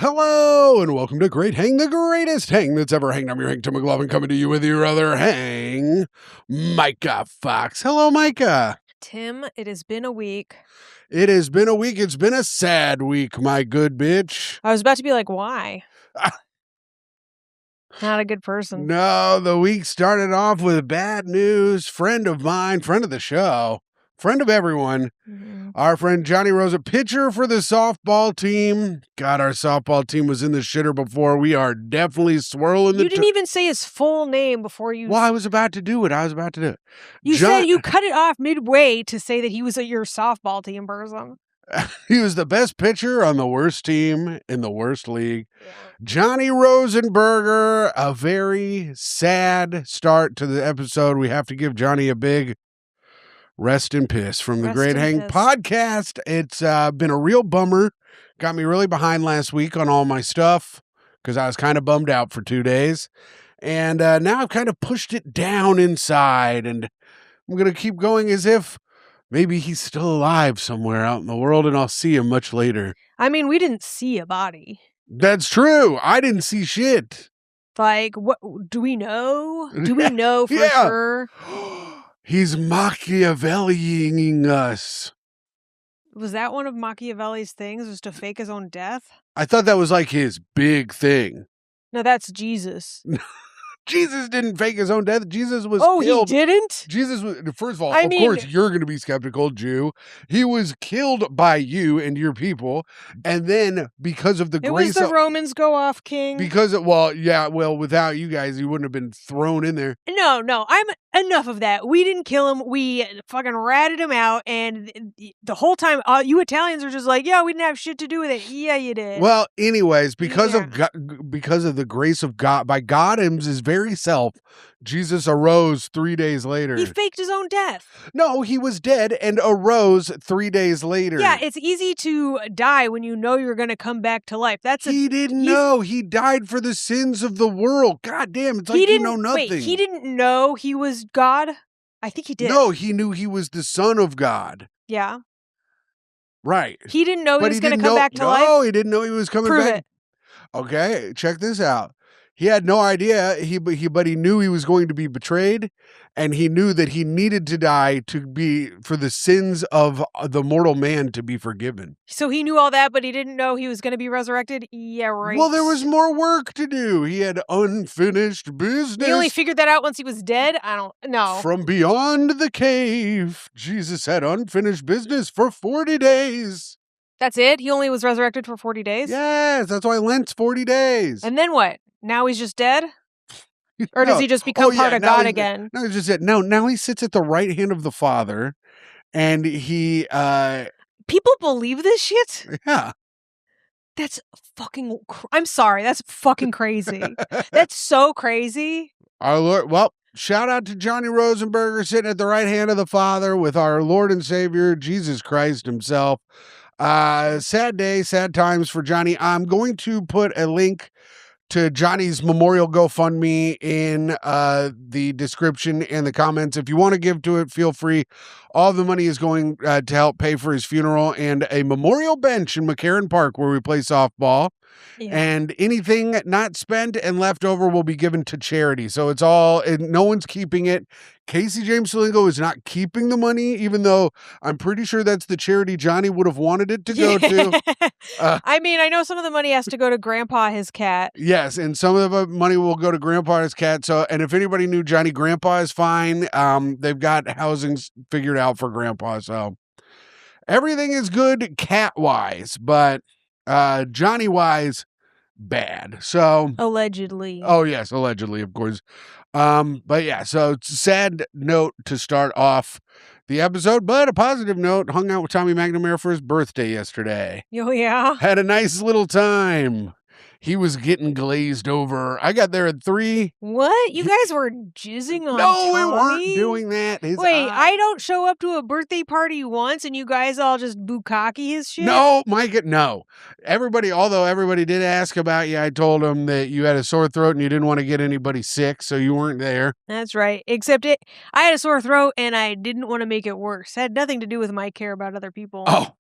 Hello, and welcome to Great Hang, the greatest hang that's ever hanged. I'm your Hank Tim McLovin, coming to you with your other hang, Myka Fox. Hello, Myka. Tim, it has been a week. It has been a week. It's been a sad week, my good bitch. I was about to be like, why? Not a good person. No, the week started off with bad news. Friend of mine, friend of the show, friend of everyone. Our friend Johnny Rose, a pitcher for the softball team. God, our softball team was in the shitter before. We are definitely swirling the... You didn't even say his full name before you... Well, I was about to do it. You said you cut it off midway to say that he was your softball team person. He was the best pitcher on the worst team in the worst league. Yeah. Johnny Rosenberger, a very sad start to the episode. We have to give Johnny a big... rest in piss from the Great Hang podcast. It's been a real bummer. Got me really behind last week on all my stuff because I was kind of bummed out for 2 days. And now I've kind of pushed it down inside, and I'm going to keep going as if maybe he's still alive somewhere out in the world, and I'll see him much later. I mean, we didn't see a body. That's true. I didn't see shit. Like, what do we know? Do we know for sure? He's Machiavelliing us. Was that one of Machiavelli's things, was to fake his own death? I thought that was like his big thing. No, that's Jesus. Jesus didn't fake his own death. Jesus was killed. He didn't? Jesus was, first of all, of course, you're going to be skeptical, Jew. He was killed by you and your people. And then because of the grace... It was the Romans go off king. Without you guys, he wouldn't have been thrown in there. No, enough of that. We didn't kill him. We fucking ratted him out. And the whole time, you Italians are just like, yeah, we didn't have shit to do with it. Yeah, you did. Well, anyways, because of the grace of God, by God his very self, Jesus arose 3 days later. He faked his own death. No, he was dead and arose 3 days later. Yeah, it's easy to die when you know you're going to come back to life. He didn't know. He died for the sins of the world. God damn, it's like you know nothing. Wait, he didn't know he was God? I think he did. No, he knew he was the Son of God. Yeah. Right. He didn't know he was going to come back to life? No, he didn't know he was coming back. Prove it. Okay, check this out. He had no idea, but he knew he was going to be betrayed, and he knew that he needed to die for the sins of the mortal man to be forgiven. So he knew all that, but he didn't know he was going to be resurrected? Yeah, right. Well, there was more work to do. He had unfinished business. He only figured that out once he was dead? I don't know. From beyond the cave, Jesus had unfinished business for 40 days. That's it? He only was resurrected for 40 days? Yes, that's why Lent's 40 days. And then what? Now he's just dead? Or does he just become part of God again? No, he's just dead. No, now he sits at the right hand of the Father, and he... People believe this shit? Yeah. That's fucking... I'm sorry, that's fucking crazy. That's so crazy. Our Lord... Well, shout out to Johnny Rosenberger sitting at the right hand of the Father with our Lord and Savior, Jesus Christ himself. Sad day, sad times for Johnny. I'm going to put a link to Johnny's memorial GoFundMe in the description and the comments. If you want to give to it, feel free. All the money is going to help pay for his funeral and a memorial bench in McCarran Park where we play softball. Yeah. And anything not spent and left over will be given to charity. So it's all, no one's keeping it. Casey James Salingo is not keeping the money, even though I'm pretty sure that's the charity Johnny would have wanted it to go to. I mean, I know some of the money has to go to Grandpa, his cat. Yes, and some of the money will go to Grandpa, his cat. So, and if anybody knew Johnny, Grandpa is fine. They've got housing figured out for Grandpa. So everything is good cat-wise, but Johnny-wise, bad. So allegedly. Oh yes, allegedly, of course. But yeah, so it's a sad note to start off the episode, but a positive note. Hung out with Tommy McNamara for his birthday yesterday. Oh yeah. Had a nice little time. He was getting glazed over. I got there at 3. What? You guys were jizzing on No, Tommy? we weren't doing that. Wait, I don't show up to a birthday party once and you guys all just bukkake his shit? No, Myka, no. Although everybody did ask about you, I told them that you had a sore throat and you didn't want to get anybody sick, so you weren't there. That's right. Except I had a sore throat and I didn't want to make it worse. It had nothing to do with my care about other people. Oh.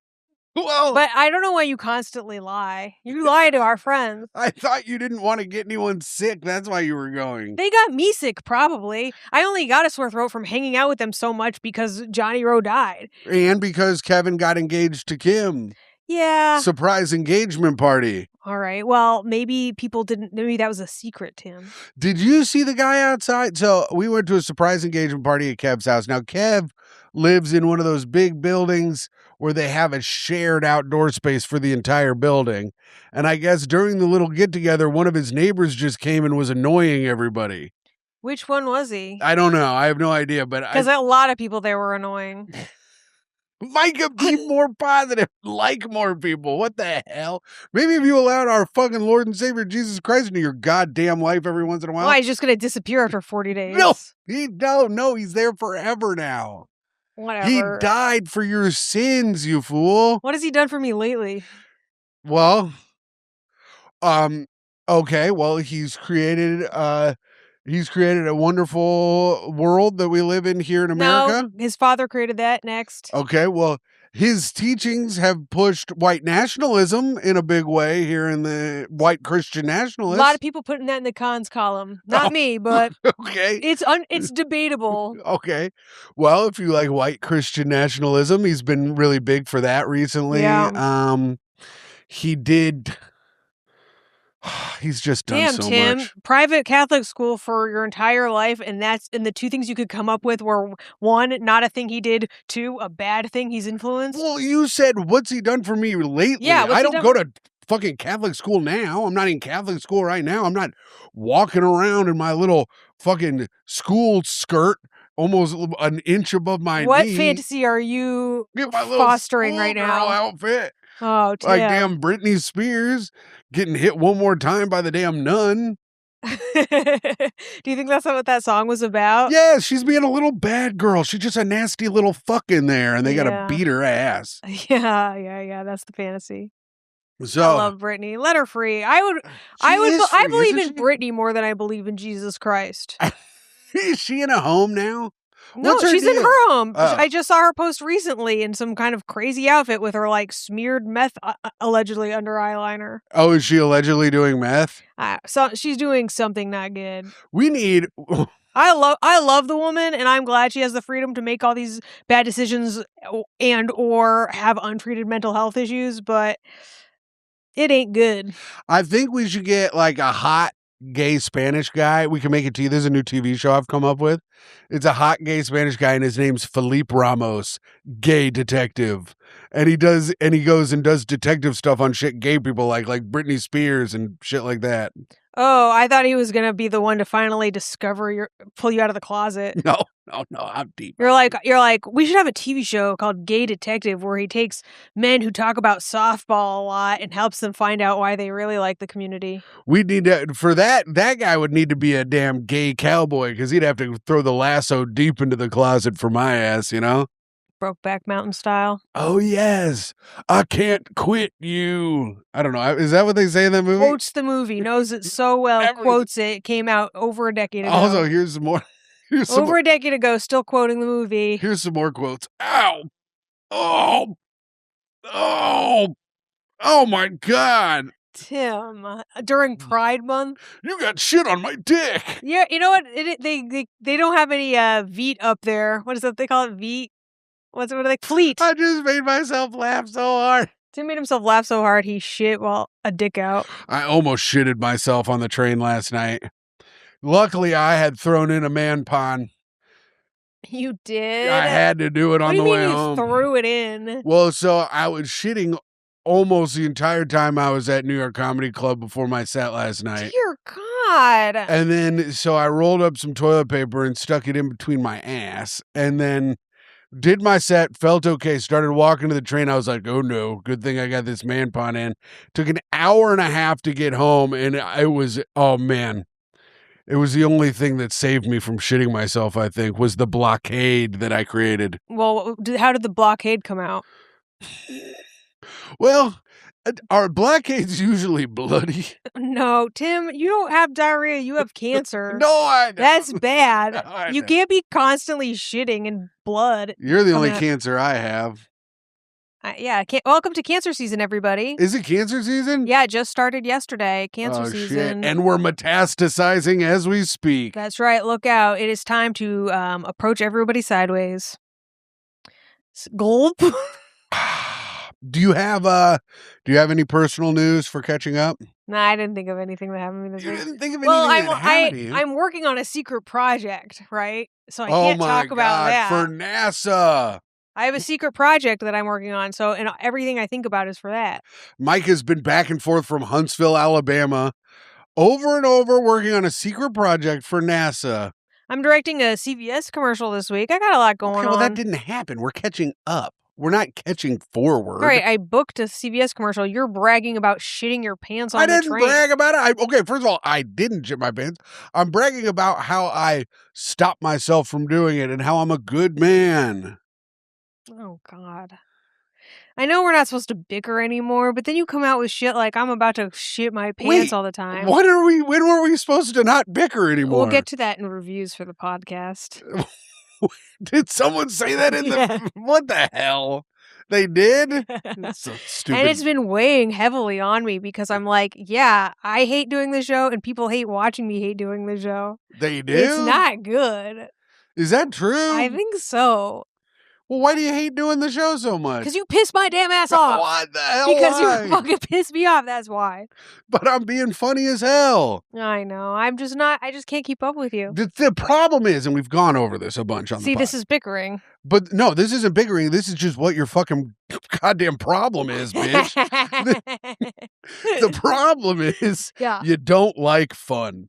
Well, But I don't know why you constantly lie. You lie to our friends. I thought you didn't want to get anyone sick. That's why you were going. They got me sick, probably. I only got a sore throat from hanging out with them so much because Johnny Rowe died. And because Kevin got engaged to Kim. Yeah. Surprise engagement party. All right. Well, maybe people didn't. Maybe that was a secret, Tim. Did you see the guy outside? So we went to a surprise engagement party at Kev's house. Now, Kev lives in one of those big buildings where they have a shared outdoor space for the entire building. And I guess during the little get together, one of his neighbors just came and was annoying everybody. Which one was he? I don't know. I have no idea. But Because a lot of people there were annoying. Myka, be more positive. Like more people. What the hell? Maybe if you allowed our fucking Lord and Savior Jesus Christ into your goddamn life every once in a while. Why, he's just going to disappear after 40 days? No, he's there forever now. Whatever. He died for your sins, you fool. What has he done for me lately? Well, okay, well, he's created a wonderful world that we live in here in America. No, his father created that. Next. Okay, well, his teachings have pushed white nationalism in a big way here in the white Christian A nationalists. lot of people putting that in the cons column. Not me, but okay. It's debatable. Okay. Well, if you like white Christian nationalism, he's been really big for that recently. Yeah. He did. He's just done Damn, so Tim. much. Private Catholic school for your entire life, and the two things you could come up with were one, not a thing he did, two, a bad thing he's influenced. Well, you said, what's he done for me lately? Yeah, I don't go to fucking Catholic school now. I'm not in Catholic school right now. I'm not walking around in my little fucking school skirt almost an inch above my knee. What fantasy are you fostering right now? Outfit. Oh, Tim. Like damn Britney Spears getting hit one more time by the damn nun. Do you think that's not what that song was about? Yeah, she's being a little bad girl. She's just a nasty little fuck in there, and they gotta beat her ass. Yeah. That's the fantasy. So I love Britney. Let her free. I believe in Britney more than I believe in Jesus Christ. Is she in a home now? No, she's in her home. I just saw her post recently in some kind of crazy outfit with her like smeared meth allegedly under eyeliner. Oh, is she allegedly doing meth? So she's doing something not good. We need. I love the woman, and I'm glad she has the freedom to make all these bad decisions and or have untreated mental health issues, but it ain't good. I think we should get like a hot gay Spanish guy. We can make it to you. There's a new TV show I've come up with. It's a hot gay Spanish guy, and his name's Felipe Ramos, gay detective. And he goes and does detective stuff on shit gay people like Britney Spears and shit like that. Oh, I thought he was gonna be the one to finally pull you out of the closet. No, I'm deep. You're like, we should have a TV show called Gay Detective where he takes men who talk about softball a lot and helps them find out why they really like the community. We need to, for that guy would need to be a damn gay cowboy because he'd have to throw the lasso deep into the closet for my ass, you know? Brokeback Mountain style. Oh, yes. I can't quit you. I don't know. Is that what they say in that movie? Quotes the movie, knows it so well, quotes it. Came out over a decade ago. Also, here's some more. A decade ago, still quoting the movie. Here's some more quotes. Ow. Oh my God. Tim, during Pride Month. You got shit on my dick. Yeah, you know what? They don't have any Veet up there. What is that they call it? Veet? What are they? Fleet. I just made myself laugh so hard. Tim made himself laugh so hard he shit while a dick out. I almost shitted myself on the train last night. Luckily, I had thrown in a man pond. You did? I had to do it on the way What home. do you mean you threw it in? Well, so I was shitting almost the entire time I was at New York Comedy Club before my set last night. Dear God. And then, so I rolled up some toilet paper and stuck it in between my ass. And then did my set, felt okay, started walking to the train. I was like, oh no, good thing I got this man pond in. Took an hour and a half to get home. And it was, oh man. It was the only thing that saved me from shitting myself, I think, was the blockade that I created. Well, how did the blockade come out? Well, are blockades usually bloody? No, Tim, you don't have diarrhea. You have cancer. No, I don't. That's bad. No, you can't be constantly shitting and blood. You're the only cancer I have. Welcome to cancer season, everybody. Is it cancer season? Yeah, it just started yesterday. Cancer Oh, shit. season. And we're metastasizing as we speak. That's right. Look out. It is time to approach everybody sideways. Gulp. Do you have any personal news for catching up? Nah, I didn't think of anything that happened to me this You week. didn't think of Well, anything that happened to you? I'm working on a secret project, right? So I Oh can't my talk about God, that. for NASA. I have a secret project that I'm working on, so and everything I think about is for that. Myka's been back and forth from Huntsville, Alabama, over and over working on a secret project for NASA. I'm directing a CVS commercial this week. I got a lot going Okay, well, on. that didn't happen. We're catching up. We're not catching forward. All right, I booked a CVS commercial. You're bragging about shitting your pants on I the didn't train. brag about it. Okay, first of all, I didn't shit my pants. I'm bragging about how I stopped myself from doing it and how I'm a good man. Oh, God. I know we're not supposed to bicker anymore, but then you come out with shit like I'm about to shit my pants all the time. When were we supposed to not bicker anymore? We'll get to that in reviews for the podcast. Did someone say that in the what the hell? They did? That's so stupid. And it's been weighing heavily on me because I'm like, yeah, I hate doing the show and people hate watching me hate doing the show. They do? It's not good. Is that true? I think so. Well, why do you hate doing the show so much? Because you piss my damn ass off. What the hell? Because why? you fucking piss me off, that's why. But I'm being funny as hell. I know. I just can't keep up with you. The problem is, and we've gone over this a bunch on the See, pod. this is bickering. But no, this isn't bickering. This is just what your fucking goddamn problem is, bitch. The problem is you don't like fun.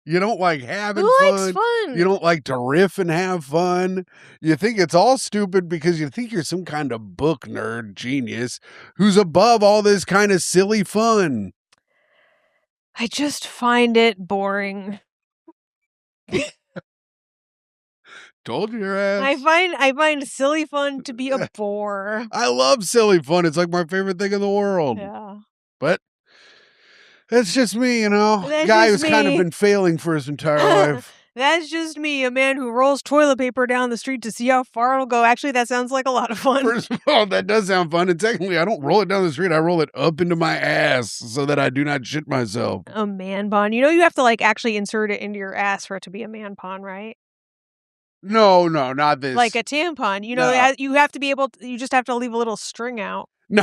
You don't like having Who fun. likes fun? You don't like to riff and have fun. You think it's all stupid because you think you're some kind of book nerd genius who's above all this kind of silly fun. I just find it boring. Told you your ass. I find silly fun to be a bore. I love silly fun. It's like my favorite thing in the world. Yeah. But that's just me, you know. That's Guy just who's kind of me. been failing for his entire life. That's just me, a man who rolls toilet paper down the street to see how far it'll go. Actually, that sounds like a lot of fun. First of all, that does sound fun. And secondly, I don't roll it down the street. I roll it up into my ass so that I do not shit myself. A man pond. You know you have to like actually insert it into your ass for it to be a man pond, right? No, not this. Like a tampon. You know, No. you have to be able to, you just have to leave a little string out. No.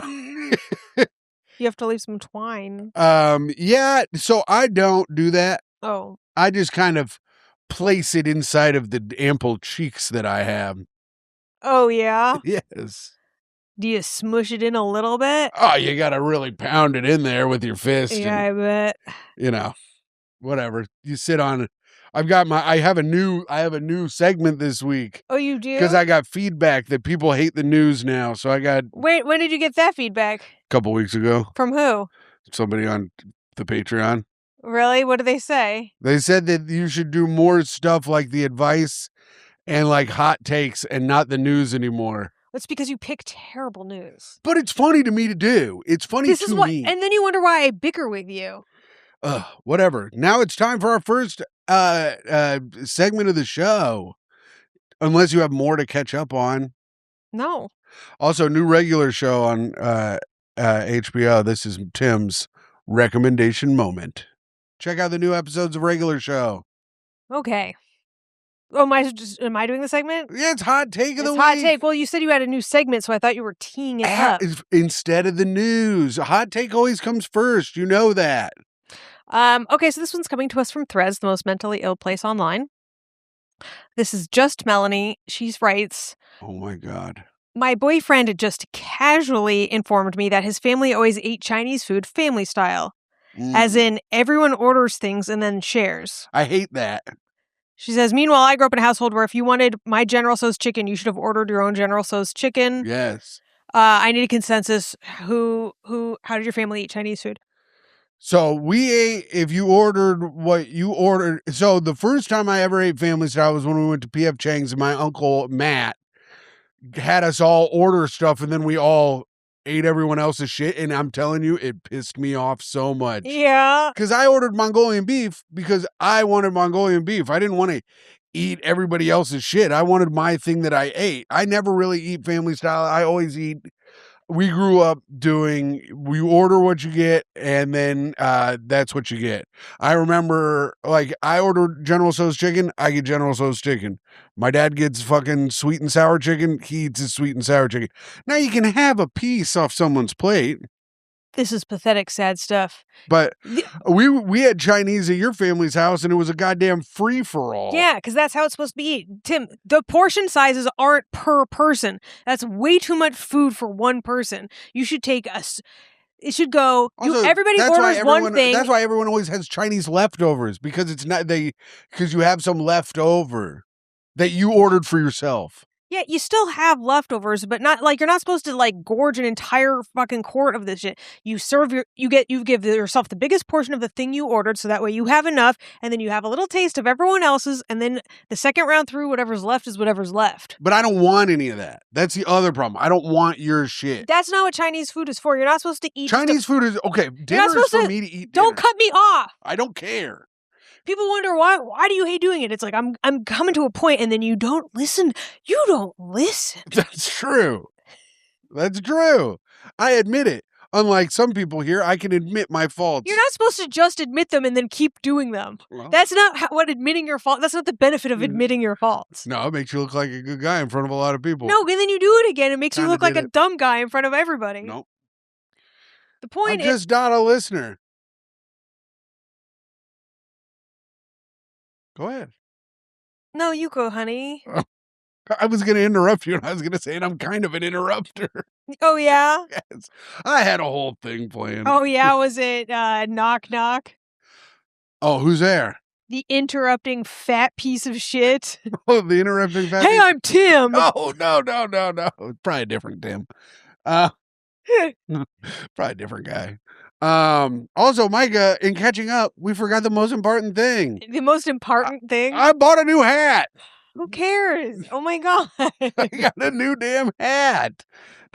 You have to leave some twine. Yeah, so I don't do that. Oh. I just kind of place it inside of the ample cheeks that I have. Oh, yeah? Yes. Do you smush it in a little bit? Oh, you got to really pound it in there with your fist. Yeah, I bet. You know, whatever. You sit on it. I have a new segment this week. Oh, you do? Because I got feedback that people hate the news now. So I got Wait, when did you get that feedback? a couple weeks ago. From who? Somebody on the Patreon. Really? What did they say? They said that you should do more stuff like the advice and like hot takes and not the news anymore. It's because you pick terrible news. But it's funny to me to do. It's funny to me. And then you wonder why I bicker with you. Whatever. Now it's time for our first segment of the show. Unless you have more to catch up on. No. Also, new regular show on HBO. This is Tim's recommendation moment. Check out the new episodes of regular show. Okay. Oh, am I doing the segment? Yeah, it's hot take of the week. Hot take. Well, you said you had a new segment, so I thought you were teeing it up. Instead of the news. A hot take always comes first. You know that. Okay, so this one's coming to us from Threads, the most mentally ill place online. This is just Melanie. She writes, oh my God. My boyfriend had just casually informed me that his family always ate Chinese food family style. As in, everyone orders things and then shares. I hate that. She says, meanwhile, I grew up in a household where if you wanted my General Tso's chicken, you should have ordered your own General Tso's chicken. Yes. I need a consensus. How did your family eat Chinese food? So we ate, if you ordered what you ordered. So the first time I ever ate family style was when we went to P.F. Chang's and my uncle Matt had us all order stuff and then we all ate everyone else's shit. And I'm telling you, it pissed me off so much. Yeah. Because I ordered Mongolian beef because I wanted Mongolian beef. I didn't want to eat everybody else's shit. I wanted my thing that I ate. I never really eat family style. I always eat we grew up doing, we order what you get, and then that's what you get. I remember, like, I ordered General Tso's chicken, I get General Tso's chicken. My dad gets fucking sweet and sour chicken, he eats his sweet and sour chicken. Now you can have a piece off someone's plate, This is pathetic, sad stuff. but we had Chinese at your family's house, and it was a goddamn free for all. Yeah, because that's how it's supposed to be. Tim, the portion sizes aren't per person. That's way too much food for one person. You should take it should go. Also, Everybody that's why orders one thing. That's why everyone always has Chinese leftovers, because it's not because you have some left over that you ordered for yourself. Yeah, you still have leftovers, but not like you're not supposed to like gorge an entire fucking quart of this shit. You give yourself the biggest portion of the thing you ordered, so that way you have enough, and then you have a little taste of everyone else's, and then the second round through, whatever's left is whatever's left. But I don't want any of that. That's the other problem. I don't want your shit. That's not what Chinese food is for. You're not supposed to eat Chinese food is okay. Dinner is for me to eat. Don't cut me off. I don't care. People wonder why do you hate doing it? It's like I'm coming to a point, and then you don't listen. You don't listen. That's true. That's true. I admit it. Unlike some people here, I can admit my faults. You're not supposed to just admit them and then keep doing them. Well, that's not what admitting your fault. That's not the benefit of admitting your faults. No, it makes you look like a good guy in front of a lot of people. No, and then you do it again. It makes you look like a dumb guy in front of everybody. Nope. The point is, I'm just not a listener. Go ahead. No, you go, honey. I was going to interrupt you, and I was going to say, and I'm kind of an interrupter. Oh, yeah? Yes. I had a whole thing planned. Oh, yeah? Was it knock, knock? Oh, who's there? The interrupting fat piece of shit. Oh, the interrupting fat Hey, I'm Tim. Oh, no. Probably a different Tim. Probably a different guy. Also, Myka, in catching up, we forgot the most important thing. The most important thing? I bought a new hat. Who cares? Oh my God. I got a new damn hat.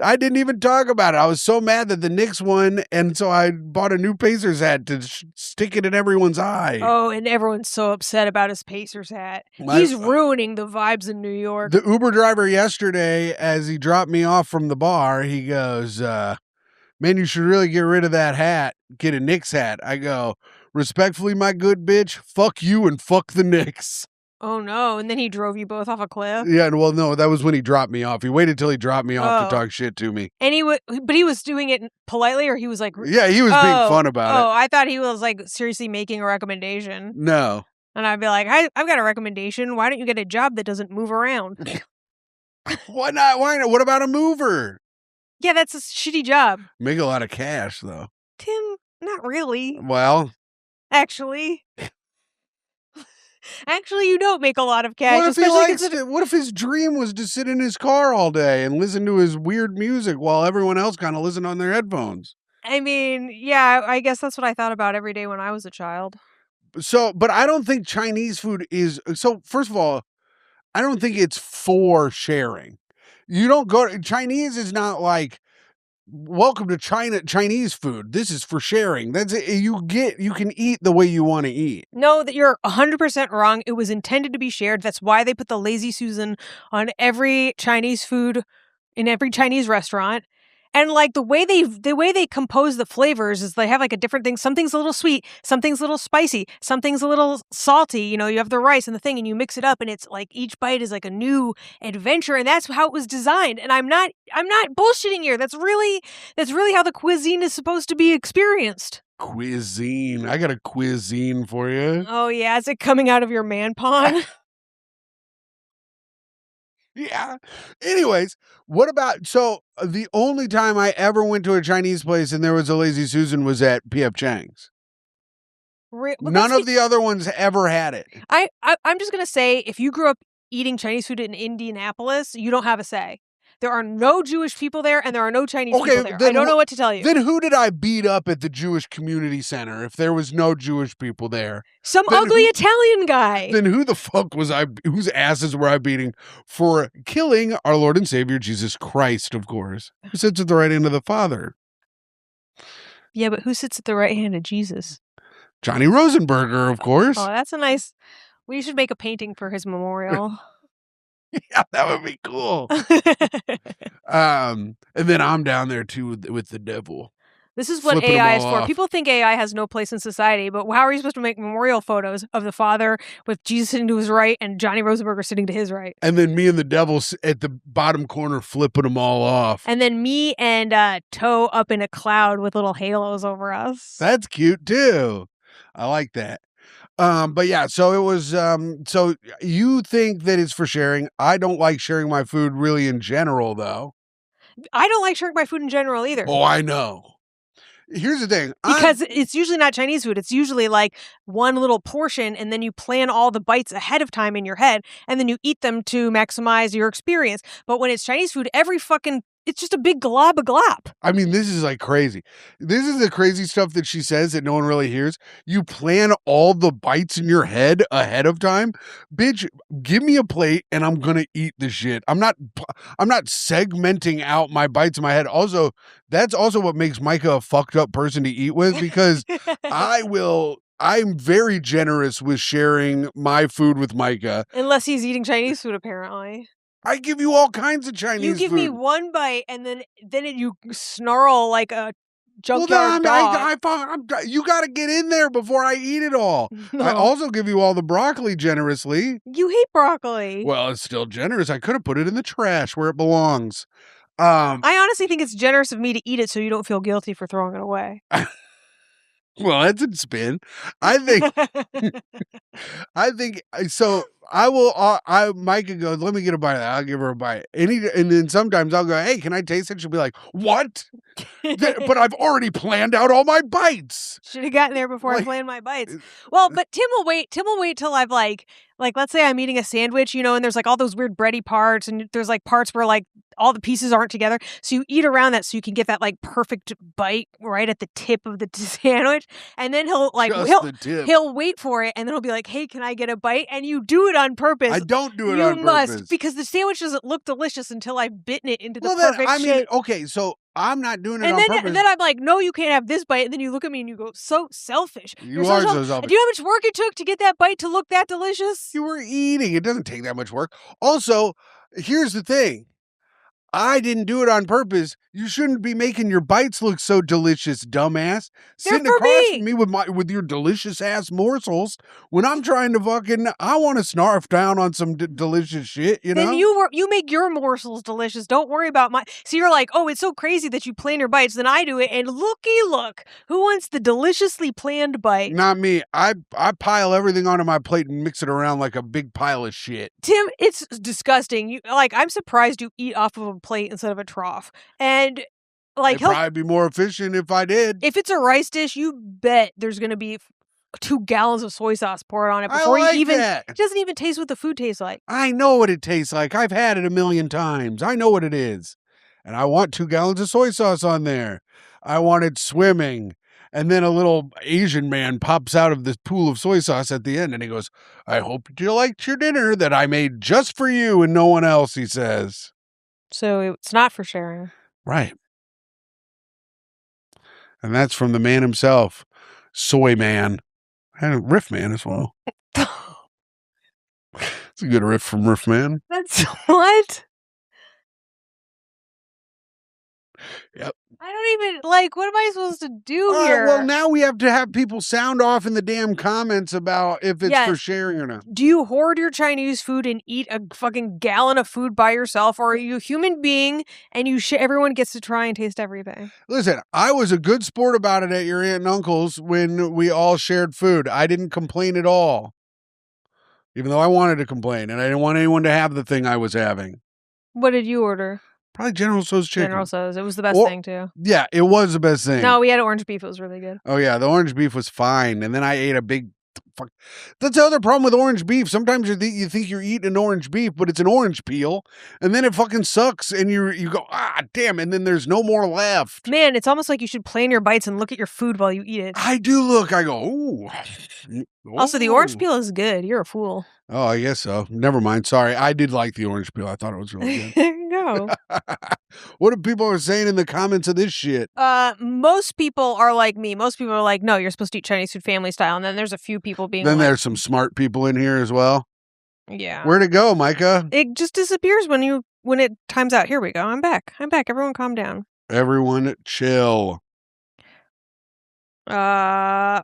I didn't even talk about it. I was so mad that the Knicks won, and so I bought a new Pacers hat to stick it in everyone's eye. Oh, and everyone's so upset about his Pacers hat. He's ruining the vibes in New York. The Uber driver yesterday, as he dropped me off from the bar, he goes, man, you should really get rid of that hat. Get a Knicks hat. I go, respectfully, my good bitch, fuck you and fuck the Knicks. Oh, no. And then he drove you both off a cliff? Yeah, well, no, that was when he dropped me off. He waited till he dropped me off to talk shit to me. And but he was doing it politely, or he was like... Yeah, he was being fun about it. Oh, I thought he was like seriously making a recommendation. No. And I'd be like, I've got a recommendation. Why don't you get a job that doesn't move around? Why not? Why not? What about a mover? Yeah, that's a shitty job. Make a lot of cash, though. Tim, not really. Well. Actually, you don't make a lot of cash. What if his dream was to sit in his car all day and listen to his weird music while everyone else kind of listened on their headphones? I mean, yeah, I guess that's what I thought about every day when I was a child. So, but I don't think Chinese food is... So, first of all, I don't think it's for sharing. You don't go... Chinese is not like, welcome to Chinese food. This is for sharing. That's it. You can eat the way you want to eat. No, that you're 100% wrong. It was intended to be shared. That's why they put the lazy Susan on every Chinese food in every Chinese restaurant. And like the way they compose the flavors is they have like a different thing. Something's a little sweet, something's a little spicy, something's a little salty. You know, you have the rice and the thing, and you mix it up, and it's like each bite is like a new adventure, and that's how it was designed. And I'm not bullshitting here. That's really how the cuisine is supposed to be experienced. Cuisine. I got a cuisine for you. Oh yeah, is it coming out of your man pond? Yeah. Anyways, what about, so the only time I ever went to a Chinese place and there was a Lazy Susan was at P.F. Chang's. None of the other ones ever had it. I'm just going to say, if you grew up eating Chinese food in Indianapolis, you don't have a say. There are no Jewish people there, and there are no Chinese people there. I don't know what to tell you. Then who did I beat up at the Jewish Community Center if there was no Jewish people there? Some ugly Italian guy. Then who the fuck was I? Whose asses were I beating for killing our Lord and Savior Jesus Christ, of course, who sits at the right hand of the Father? Yeah, but who sits at the right hand of Jesus? Johnny Rosenberger, of course. Oh, that's a nice... We should make a painting for his memorial. Yeah, that would be cool. And then I'm down there too with the devil. This is what Flipping 'em AI all is for. off. People think AI has no place in society, but how are you supposed to make memorial photos of the father with Jesus sitting to his right and Johnny Rosenberger sitting to his right? And then me and the devil at the bottom corner flipping them all off. And then me and Toe up in a cloud with little halos over us. That's cute too. I like that. But yeah, so it was so you think that it's for sharing. I don't like sharing my food really in general though. I don't like sharing my food in general either. Oh, I know. Here's the thing. Because it's usually not Chinese food. It's usually like one little portion, and then you plan all the bites ahead of time in your head, and then you eat them to maximize your experience. But when it's Chinese food, it's just a big glob of glop. I mean, this is like crazy. This is the crazy stuff that she says that no one really hears. You plan all the bites in your head ahead of time. Bitch, give me a plate and I'm going to eat the shit. I'm not segmenting out my bites in my head. Also, that's also what makes Myka a fucked up person to eat with, because I'm very generous with sharing my food with Myka. Unless he's eating Chinese food, apparently. I give you all kinds of Chinese You give food. me one bite, and then you snarl like a junkyard dog. You got to get in there before I eat it all. No. I also give you all the broccoli generously. You hate broccoli. Well, it's still generous. I could have put it in the trash where it belongs. I honestly think it's generous of me to eat it so you don't feel guilty for throwing it away. Well, that's a spin. I think so. Myka goes, let me get a bite of that. I'll give her a bite. And then sometimes I'll go, hey, can I taste it? She'll be like, what? But I've already planned out all my bites. Should have gotten there before I planned my bites. Well, but Tim will wait till I've like let's say I'm eating a sandwich, and there's like all those weird bready parts, and there's like parts where like all the pieces aren't together. So you eat around that so you can get that like perfect bite right at the tip of the sandwich. And then he'll wait for it, and then he'll be like, hey, can I get a bite? And you do it on purpose. I don't do it on purpose. You must, because the sandwich doesn't look delicious until I've bitten it into the perfect shape. Okay, so I'm not doing it on purpose. And then I'm like, no, you can't have this bite. And then you look at me and you go, so selfish. You are so selfish. Do you know how much work it took to get that bite to look that delicious? You were eating. It doesn't take that much work. Also, here's the thing. I didn't do it on purpose. You shouldn't be making your bites look so delicious, dumbass. Sitting across from me with your delicious ass morsels when I'm trying to I want to snarf down on some delicious shit, you know? Then you make your morsels delicious. Don't worry about my. So you're like, oh, it's so crazy that you plan your bites. Then I do it, and look, who wants the deliciously planned bite? Not me. I pile everything onto my plate and mix it around like a big pile of shit. Tim, it's disgusting. I'm surprised you eat off of a plate instead of a trough. And it'd probably be more efficient if I did. If it's a rice dish, you bet there's going to be 2 gallons of soy sauce poured on it before it doesn't even taste what the food tastes like. I know what it tastes like. I've had it a million times. I know what it is. And I want 2 gallons of soy sauce on there. I want it swimming. And then a little Asian man pops out of this pool of soy sauce at the end and he goes, I hope you liked your dinner that I made just for you and no one else, he says. So it's not for sharing. Right. And that's from the man himself, Soy Man. And Riff Man as well. It's a good riff from Riff Man. That's what? Yep. I don't even, what am I supposed to do here? Well, now we have to have people sound off in the damn comments about if it's for sharing or not. Do you hoard your Chinese food and eat a fucking gallon of food by yourself? Or are you a human being and everyone gets to try and taste everything? Listen, I was a good sport about it at your aunt and uncle's when we all shared food. I didn't complain at all. Even though I wanted to complain and I didn't want anyone to have the thing I was having. What did you order? Probably General Tso's chicken. General Tso's. It was the best thing, too. Yeah, it was the best thing. No, we had orange beef. It was really good. Oh, yeah. The orange beef was fine. And then I ate a big... That's the other problem with orange beef. Sometimes you think you're eating an orange beef, but it's an orange peel. And then it fucking sucks. And you go, damn. And then there's no more left. Man, it's almost like you should plan your bites and look at your food while you eat it. I do look. I go, ooh. Also, the orange peel is good. You're a fool. Oh, I guess so. Never mind. Sorry. I did like the orange peel. I thought it was really good. No. What are people saying in the comments of this shit? Most people are like me. Most people are like, no, you're supposed to eat Chinese food family style. And then there's a few people being Then there's some smart people in here as well. Yeah. Where'd it go, Myka? It just disappears when it times out. Here we go. I'm back. Everyone calm down. Everyone chill. Uh,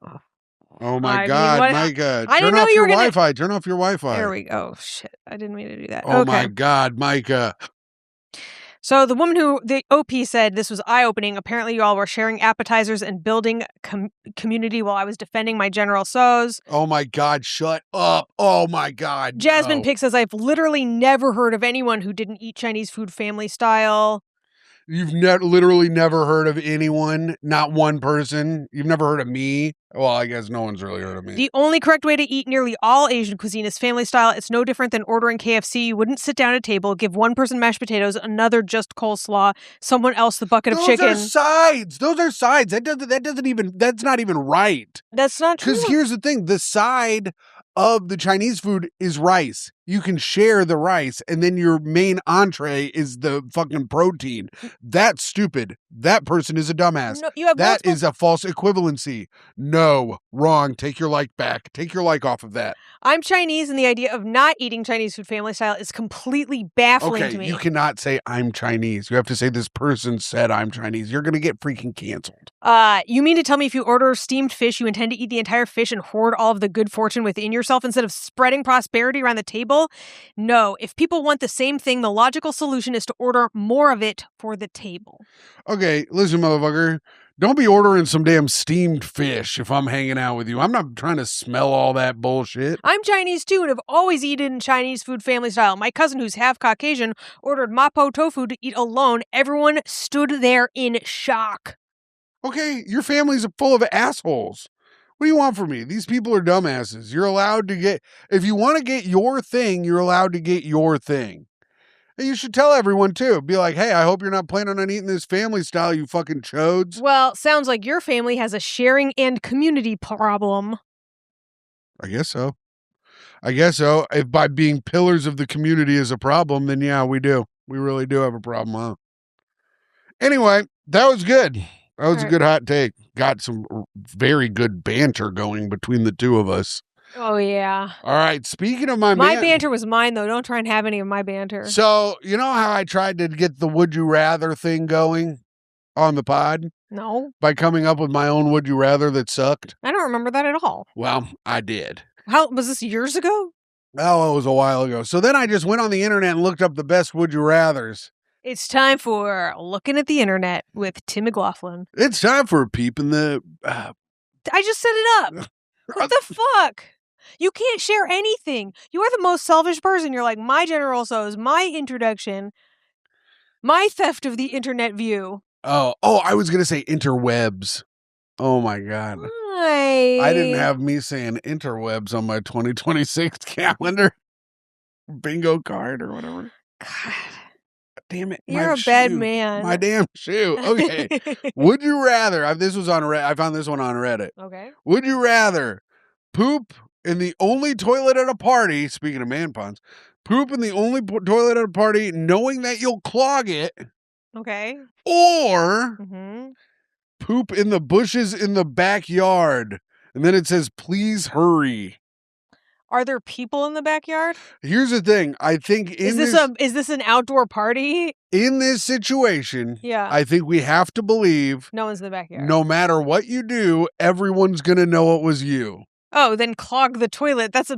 Oh my I mean, God, what? Myka. I Turn didn't know off you your were gonna. Wi-Fi. Turn off your Wi-Fi. There we go. Oh, shit. I didn't mean to do that. Oh Okay. my God, Myka. So the woman the OP said this was eye-opening. Apparently, you all were sharing appetizers and building community while I was defending my General So's. Oh my God, shut up. Oh my God. Jasmine No. Pig says, I've literally never heard of anyone who didn't eat Chinese food family style. You've literally never heard of anyone, not one person. You've never heard of me. Well, I guess no one's really heard of me. The only correct way to eat nearly all Asian cuisine is family style. It's no different than ordering KFC. You wouldn't sit down at a table, give one person mashed potatoes, another just coleslaw, someone else the bucket of chicken. Those are sides. Those are sides. That's not even right. That's not true. Because here's the thing, the side of the Chinese food is rice. You can share the rice, and then your main entree is the fucking protein. That's stupid. That person is a dumbass. No, you have That multiple- is a false equivalency. No, wrong. Take your like back. Take your like off of that. I'm Chinese, and the idea of not eating Chinese food family style is completely baffling to me. You cannot say I'm Chinese. You have to say this person said I'm Chinese. You're going to get freaking canceled. You mean to tell me if you order steamed fish, you intend to eat the entire fish and hoard all of the good fortune within yourself instead of spreading prosperity around the table? No. If people want the same thing, the logical solution is to order more of it for the table. Okay, listen, motherfucker. Don't be ordering some damn steamed fish if I'm hanging out with you. I'm not trying to smell all that bullshit. I'm Chinese too and have always eaten Chinese food family style. My cousin, who's half Caucasian, ordered mapo tofu to eat alone. Everyone stood there in shock. Okay, your family's full of assholes. What do you want from me? These people are dumbasses. You're allowed to get, if you want to get your thing, you're allowed to get your thing. And you should tell everyone too. Be like, hey, I hope you're not planning on eating this family style, you fucking chodes. Well, sounds like your family has a sharing and community problem. I guess so. If by being pillars of the community is a problem, then yeah, we do. We really do have a problem, huh? Anyway, that was good. That was a good hot take. Got some very good banter going between the two of us. Oh, yeah. All right. Speaking of my banter was mine, though. Don't try and have any of my banter. So, you know how I tried to get the would you rather thing going on the pod? No. By coming up with my own would you rather that sucked? I don't remember that at all. Well, I did. How was this years ago? Oh, it was a while ago. So then I just went on the internet and looked up the best would you rathers. It's time for Looking at the Internet with Tim McLaughlin. It's time for a peep in the... I just set it up. What the fuck? You can't share anything. You are the most selfish person. You're like, my General So's, my introduction, my theft of the internet view. Oh, I was going to say interwebs. Oh my God. I didn't have me saying interwebs on my 2026 calendar. Bingo card or whatever. God. Damn it. You're a bad man. My damn shoe. Okay. Would you rather, I found this one on Reddit. Okay. Would you rather poop in the only toilet at a party, speaking of man puns, poop in the only toilet at a party knowing that you'll clog it? Okay. Or poop in the bushes in the backyard. And then it says, please hurry. Are there people in the backyard? Here's the thing. I think is this an outdoor party? In this situation, yeah, I think we have to believe no one's in the backyard. No matter what you do, everyone's gonna know it was you. Oh, then clog the toilet. That's a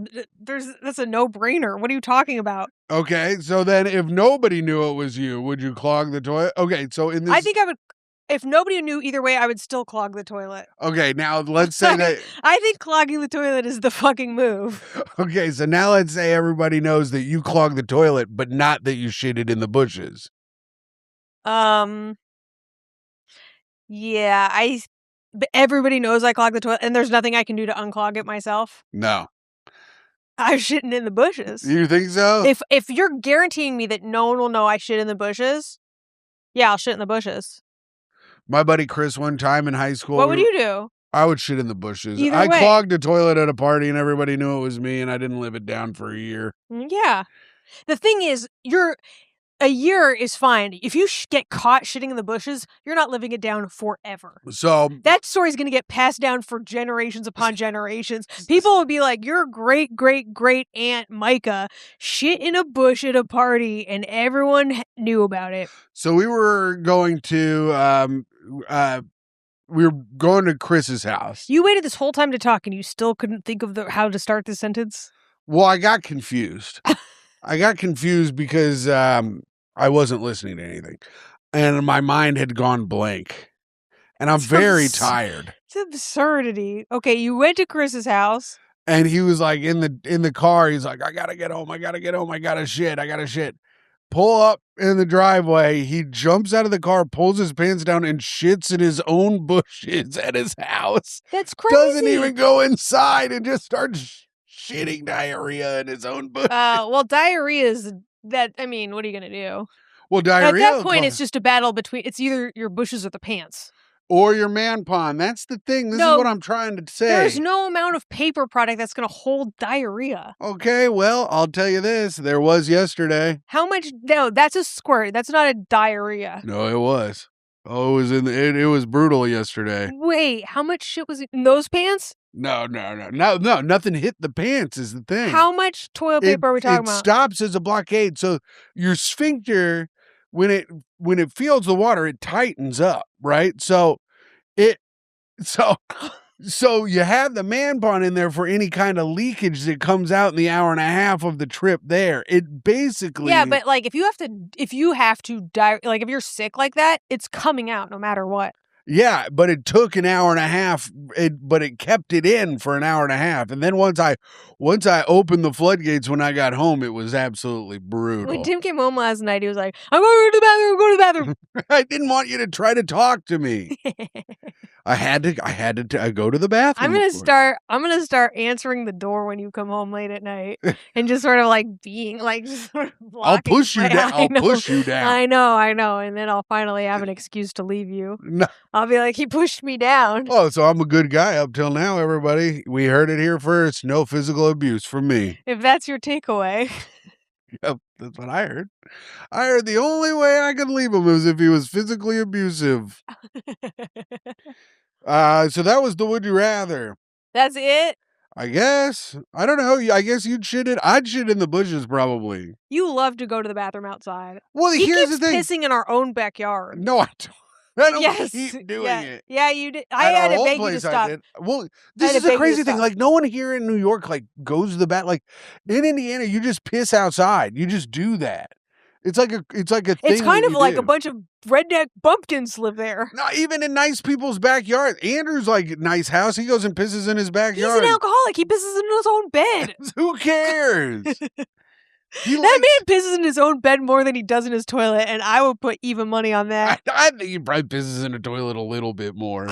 no-brainer. What are you talking about? Okay, so then if nobody knew it was you, would you clog the toilet? Okay, so in this, I think I would. If nobody knew either way, I would still clog the toilet. Okay, now let's say that... I think clogging the toilet is the fucking move. Okay, so now let's say everybody knows that you clogged the toilet, but not that you shitted in the bushes. Yeah, but everybody knows I clogged the toilet, and there's nothing I can do to unclog it myself. No. I'm shitting in the bushes. You think so? If you're guaranteeing me that no one will know I shit in the bushes, yeah, I'll shit in the bushes. My buddy Chris, one time in high school. What would you do? I would shit in the bushes. I clogged a toilet at a party and everybody knew it was me and I didn't live it down for a year. Yeah. The thing is, a year is fine. If you get caught shitting in the bushes, you're not living it down forever. So that story's going to get passed down for generations upon generations. People will be like, your great, great, great aunt Myka shit in a bush at a party, and everyone knew about it. So we were going to Chris's house. You waited this whole time to talk, and you still couldn't think of how to start this sentence? Well, I got confused. I got confused because I wasn't listening to anything, and my mind had gone blank. And I'm very tired. It's absurdity. Okay, you went to Chris's house. And he was like in the car, he's like, I gotta get home, I gotta shit. Pull up in the driveway, he jumps out of the car, pulls his pants down, and shits in his own bushes at his house. That's crazy. Doesn't even go inside and just starts shitting diarrhea in his own bush. Well, diarrhea is that, I mean, what are you gonna do? Well, diarrhea. At that point, it's just a battle between, it's either your bushes or the pants. Or your man pond. That's the thing. This is what I'm trying to say. There's no amount of paper product that's going to hold diarrhea. Okay, well, I'll tell you this. There was yesterday. How much? No, that's a squirt. That's not a diarrhea. No, it was. Oh, it was it was brutal yesterday. Wait, how much shit was in those pants? No, nothing hit the pants is the thing. How much toilet paper are we talking about? It stops as a blockade. So your sphincter, when it feels the water, it tightens up, right? So you have the man pond in there for any kind of leakage that comes out in the hour and a half of the trip there. It basically. Yeah, but like if you have to die, like if you're sick like that, it's coming out no matter what. Yeah, but it took an hour and a half, but it kept it in for an hour and a half. And then once I opened the floodgates when I got home, it was absolutely brutal. When Tim came home last night, he was like, I'm going to the bathroom. I didn't want you to try to talk to me. I had to go to the bathroom. I'm gonna start answering the door when you come home late at night, and just sort of like being like, just sort of I'll push you down. I'll push you down. I know, and then I'll finally have an excuse to leave you. No. I'll be like, he pushed me down. Oh, so I'm a good guy up till now, everybody. We heard it here first. No physical abuse from me. If that's your takeaway. Yep, that's what I heard. I heard the only way I could leave him was if he was physically abusive. So that was the would you rather. That's it? I guess. I don't know. I guess you'd shit it. I'd shit in the bushes probably. You love to go to the bathroom outside. Well, here's the thing. Pissing in our own backyard. No, I don't. I don't keep doing it. Yeah, you did. I had to beg you to stop. Well, this is a crazy thing. Like, no one here in New York, like, goes to the bath. Like, in Indiana, you just piss outside. You just do that. It's like a thing. It's kind of like a bunch of redneck bumpkins live there. Not even in nice people's backyard. Andrew's like nice house. He goes and pisses in his backyard. He's an alcoholic. He pisses in his own bed. Who cares? That man pisses in his own bed more than he does in his toilet, and I would put even money on that. I think he probably pisses in a toilet a little bit more.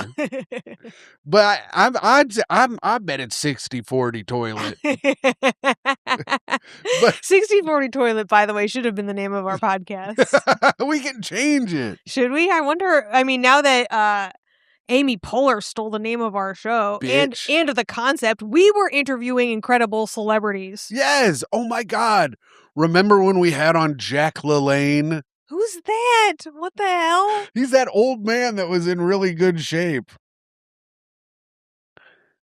But I bet it's 60-40 toilet. But 60-40 toilet, by the way, should have been the name of our podcast. We can change it. Should we? I wonder. I mean, now that Amy Poehler stole the name of our show and the concept, we were interviewing incredible celebrities. Yes. Oh my God. Remember when we had on Jack LaLanne? Who's that? What the hell? He's that old man that was in really good shape.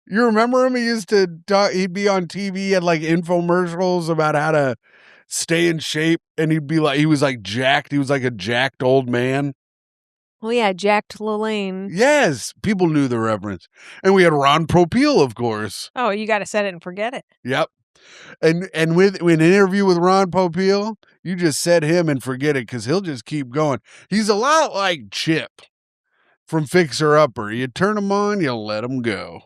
You remember him? He used to he'd be on TV at like infomercials about how to stay in shape, and he'd be like, he was like jacked. He was like a jacked old man. Well, yeah, Jacked LaLanne. Yes, people knew the reference. And we had Ron Popeil, of course. Oh, you got to set it and forget it. Yep. And with an interview with Ron Popeil, you just set him and forget it because he'll just keep going. He's a lot like Chip from Fixer Upper. You turn him on, you let him go.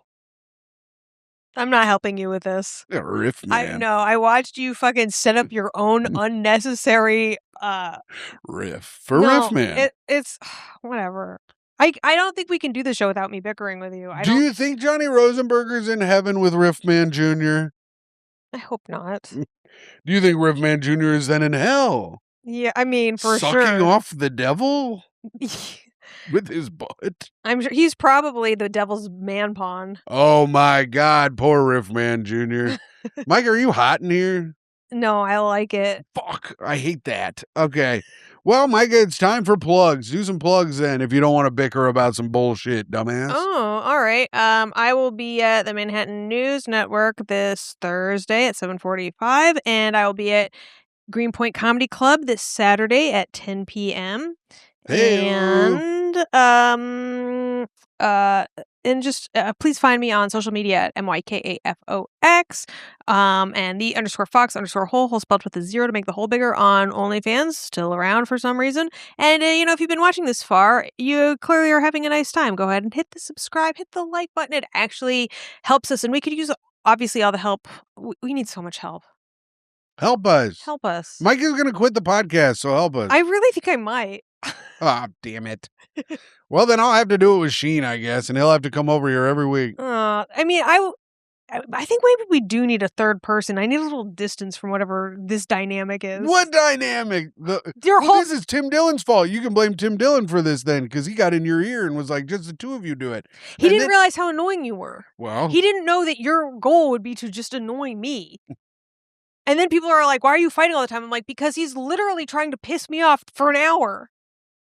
I'm not helping you with this. Riff man. I know. I watched you fucking set up your own unnecessary riff man. It's whatever. I don't think we can do the show without me bickering with you. Do you think Johnny Rosenberger's in heaven with Riffman Jr.? I hope not. Do you think Riffman Jr. is then in hell? Yeah, I mean, for sure. Sucking off the devil? With his butt? I'm sure he's probably the devil's man pawn. Oh my God, poor Riffman Jr. Mike, are you hot in here? No, I like it. Fuck, I hate that. Okay. Well, Myka, it's time for plugs. Do some plugs then if you don't want to bicker about some bullshit, dumbass. Oh, all right. I will be at the Manhattan News Network this Thursday at 7:45, and I will be at Greenpoint Comedy Club this Saturday at 10 p.m. Hey-o. And and just please find me on social media at MYKAFOX, and the_Fox_whole spelled with a 0 to make the whole bigger on OnlyFans, still around for some reason. And if you've been watching this far, you clearly are having a nice time. Go ahead and hit the subscribe, hit the like button. It actually helps us, and we could use obviously all the help. We need so much help. Help us. Help us. Myka's going to quit the podcast, so help us. I really think I might. Ah, damn it. Well, then I'll have to do it with Sheen, I guess, and he'll have to come over here every week. I mean, I think maybe we do need a third person. I need a little distance from whatever this dynamic is. What dynamic? This is Tim Dillon's fault. You can blame Tim Dillon for this then, because he got in your ear and was like, just the two of you do it. He didn't realize how annoying you were. Well, he didn't know that your goal would be to just annoy me. And then people are like, why are you fighting all the time? I'm like, because he's literally trying to piss me off for an hour.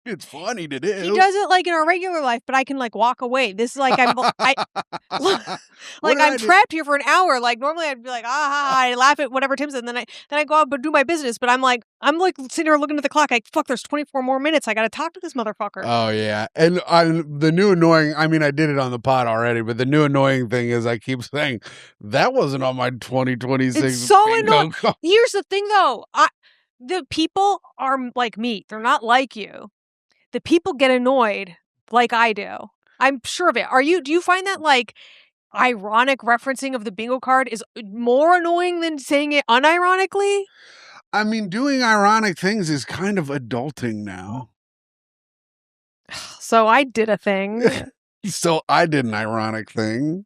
It's funny to do. He does it like in our regular life, but I can like walk away. This is like I'm trapped here for an hour. Like normally I'd be like, I laugh at whatever Tim said, and then I go out and do my business. But I'm like sitting here looking at the clock, like, fuck, there's 24 more minutes. I gotta talk to this motherfucker. Oh yeah. And the new annoying, I mean, I did it on the pod already, but the new annoying thing is I keep saying that wasn't on my 2026. It's so annoying. Here's the thing though. The people are like me. They're not like you. The people get annoyed like I do. I'm sure of it. Do you find that like ironic referencing of the bingo card is more annoying than saying it unironically? I mean, doing ironic things is kind of adulting now. So I did a thing. So I did an ironic thing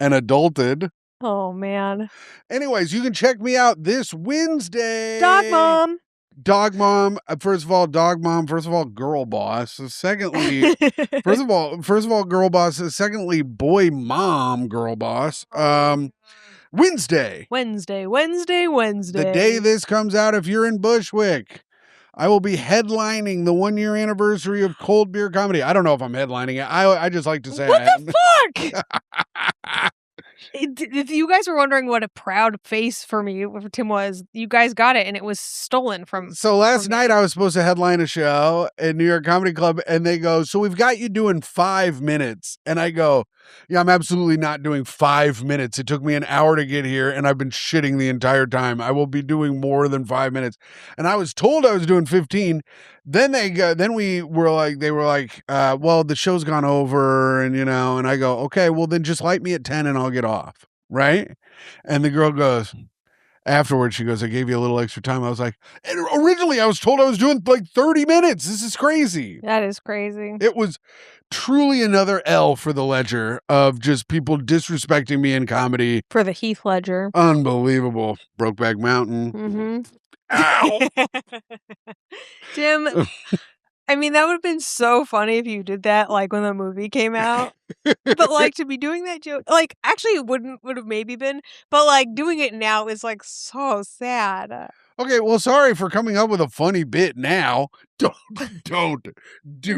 and adulted. Oh, man. Anyways, you can check me out this Wednesday. Dog Mom. Dog Mom. First of all, Dog Mom. First of all, Girl Boss. Secondly, first of all, Girl Boss. Secondly, Boy Mom, Girl Boss. Wednesday. Wednesday. The day this comes out, if you're in Bushwick, I will be headlining the 1-year anniversary of Cold Beer Comedy. I don't know if I'm headlining it. I just like to say what the fuck? If you guys were wondering what a proud face for me Tim was, you guys got it, and it was stolen from. So last night I was supposed to headline a show at New York Comedy Club, and they go, so we've got you doing 5 minutes. And I go, yeah, I'm absolutely not doing 5 minutes. It took me an hour to get here, and I've been shitting the entire time. I will be doing more than 5 minutes. And I was told I was doing 15. Then they were like, well, the show's gone over, and and I go, okay, well then just light me at 10 and I'll get off. Right. And the girl goes, afterwards, she goes, I gave you a little extra time. I was like, and originally I was told I was doing like 30 minutes. This is crazy. That is crazy. It was truly another L for the ledger of just people disrespecting me in comedy. For the Heath Ledger. Unbelievable. Brokeback Mountain. Mm-hmm. Ow. Tim, I mean, that would have been so funny if you did that, like, when the movie came out. But, like, to be doing that joke, like, actually it would have maybe been, but, like, doing it now is, like, so sad. Okay, well, sorry for coming up with a funny bit now. Do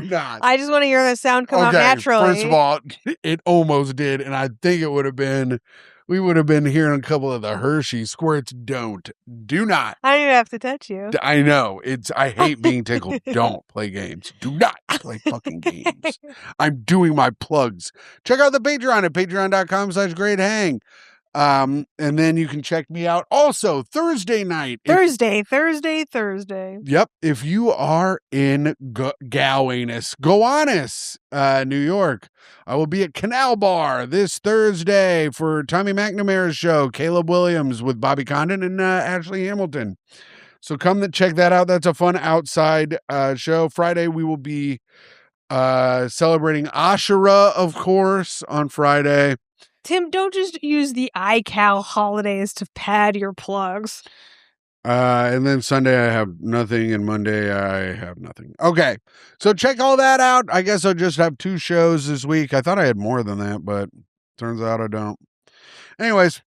not. I just want to hear the sound come out naturally. First of all, it almost did, and I think we would have been hearing a couple of the Hershey squirts. Do not. I don't even have to touch you. I know. I hate being tickled. Don't play games. Do not play fucking games. I'm doing my plugs. Check out the Patreon at patreon.com/greathang. And then you can check me out also Thursday night. Thursday. Yep. If you are in Gowanus, New York, I will be at Canal Bar this Thursday for Tommy McNamara's show, Caleb Williams with Bobby Condon and Ashley Hamilton. So come to check that out. That's a fun outside show. Friday, we will be celebrating Ashura, of course, on Friday. Tim, don't just use the iCal holidays to pad your plugs. And then Sunday I have nothing, and Monday I have nothing. Okay, so check all that out. I guess I'll just have 2 shows this week. I thought I had more than that, but turns out I don't. Anyways,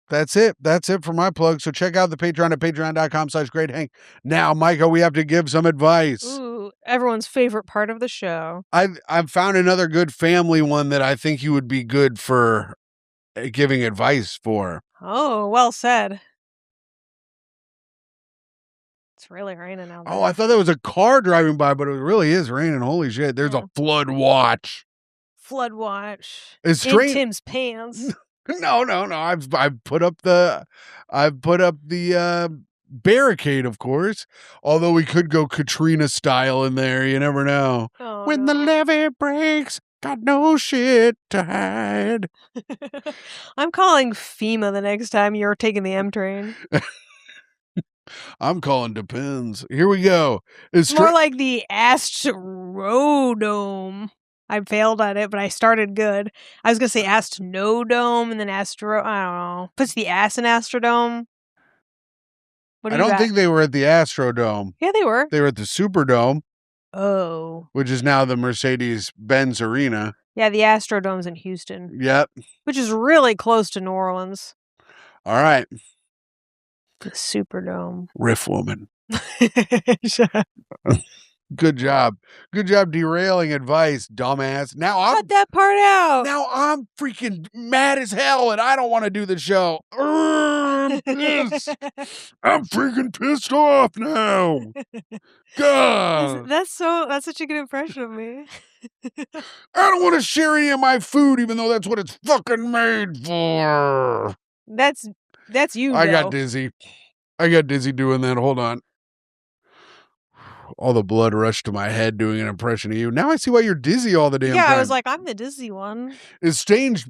That's it. That's it for my plug. So check out the Patreon at patreon.com/greathank. Now, Myka, we have to give some advice. Ooh, everyone's favorite part of the show. I've found another good family one that I think you would be good for giving advice for. Oh, well said. It's really raining out there. Oh, I thought that was a car driving by, but it really is raining. Holy shit. There's a flood watch. Flood watch. It's in strange. Tim's pants. No. I've put up the barricade, of course. Although we could go Katrina style in there. You never know. Oh, When the levee breaks, got no shit to hide. I'm calling FEMA the next time you're taking the M train. I'm calling depends. Here we go. It's more like the Astrodome. I failed at it, but I started good. I was going to say Astrodome and then Astro. I don't know. Puts the ass in Astrodome. I don't think they were at the Astrodome. Yeah, they were. They were at the Superdome. Oh. Which is now the Mercedes-Benz Arena. Yeah, the Astrodome's in Houston. Yep. Which is really close to New Orleans. All right. The Superdome. Riff woman. Good job. Good job derailing advice, dumbass. Now Cut that part out. Now I'm freaking mad as hell and I don't want to do the show. I'm pissed. I'm freaking pissed off now. God. That's such a good impression of me. I don't want to share any of my food, even though that's what it's fucking made for. That's you. I got dizzy doing that. Hold on. All the blood rushed to my head doing an impression of you. Now I see why you're dizzy all the damn time. Yeah, I was like, I'm the dizzy one. Estranged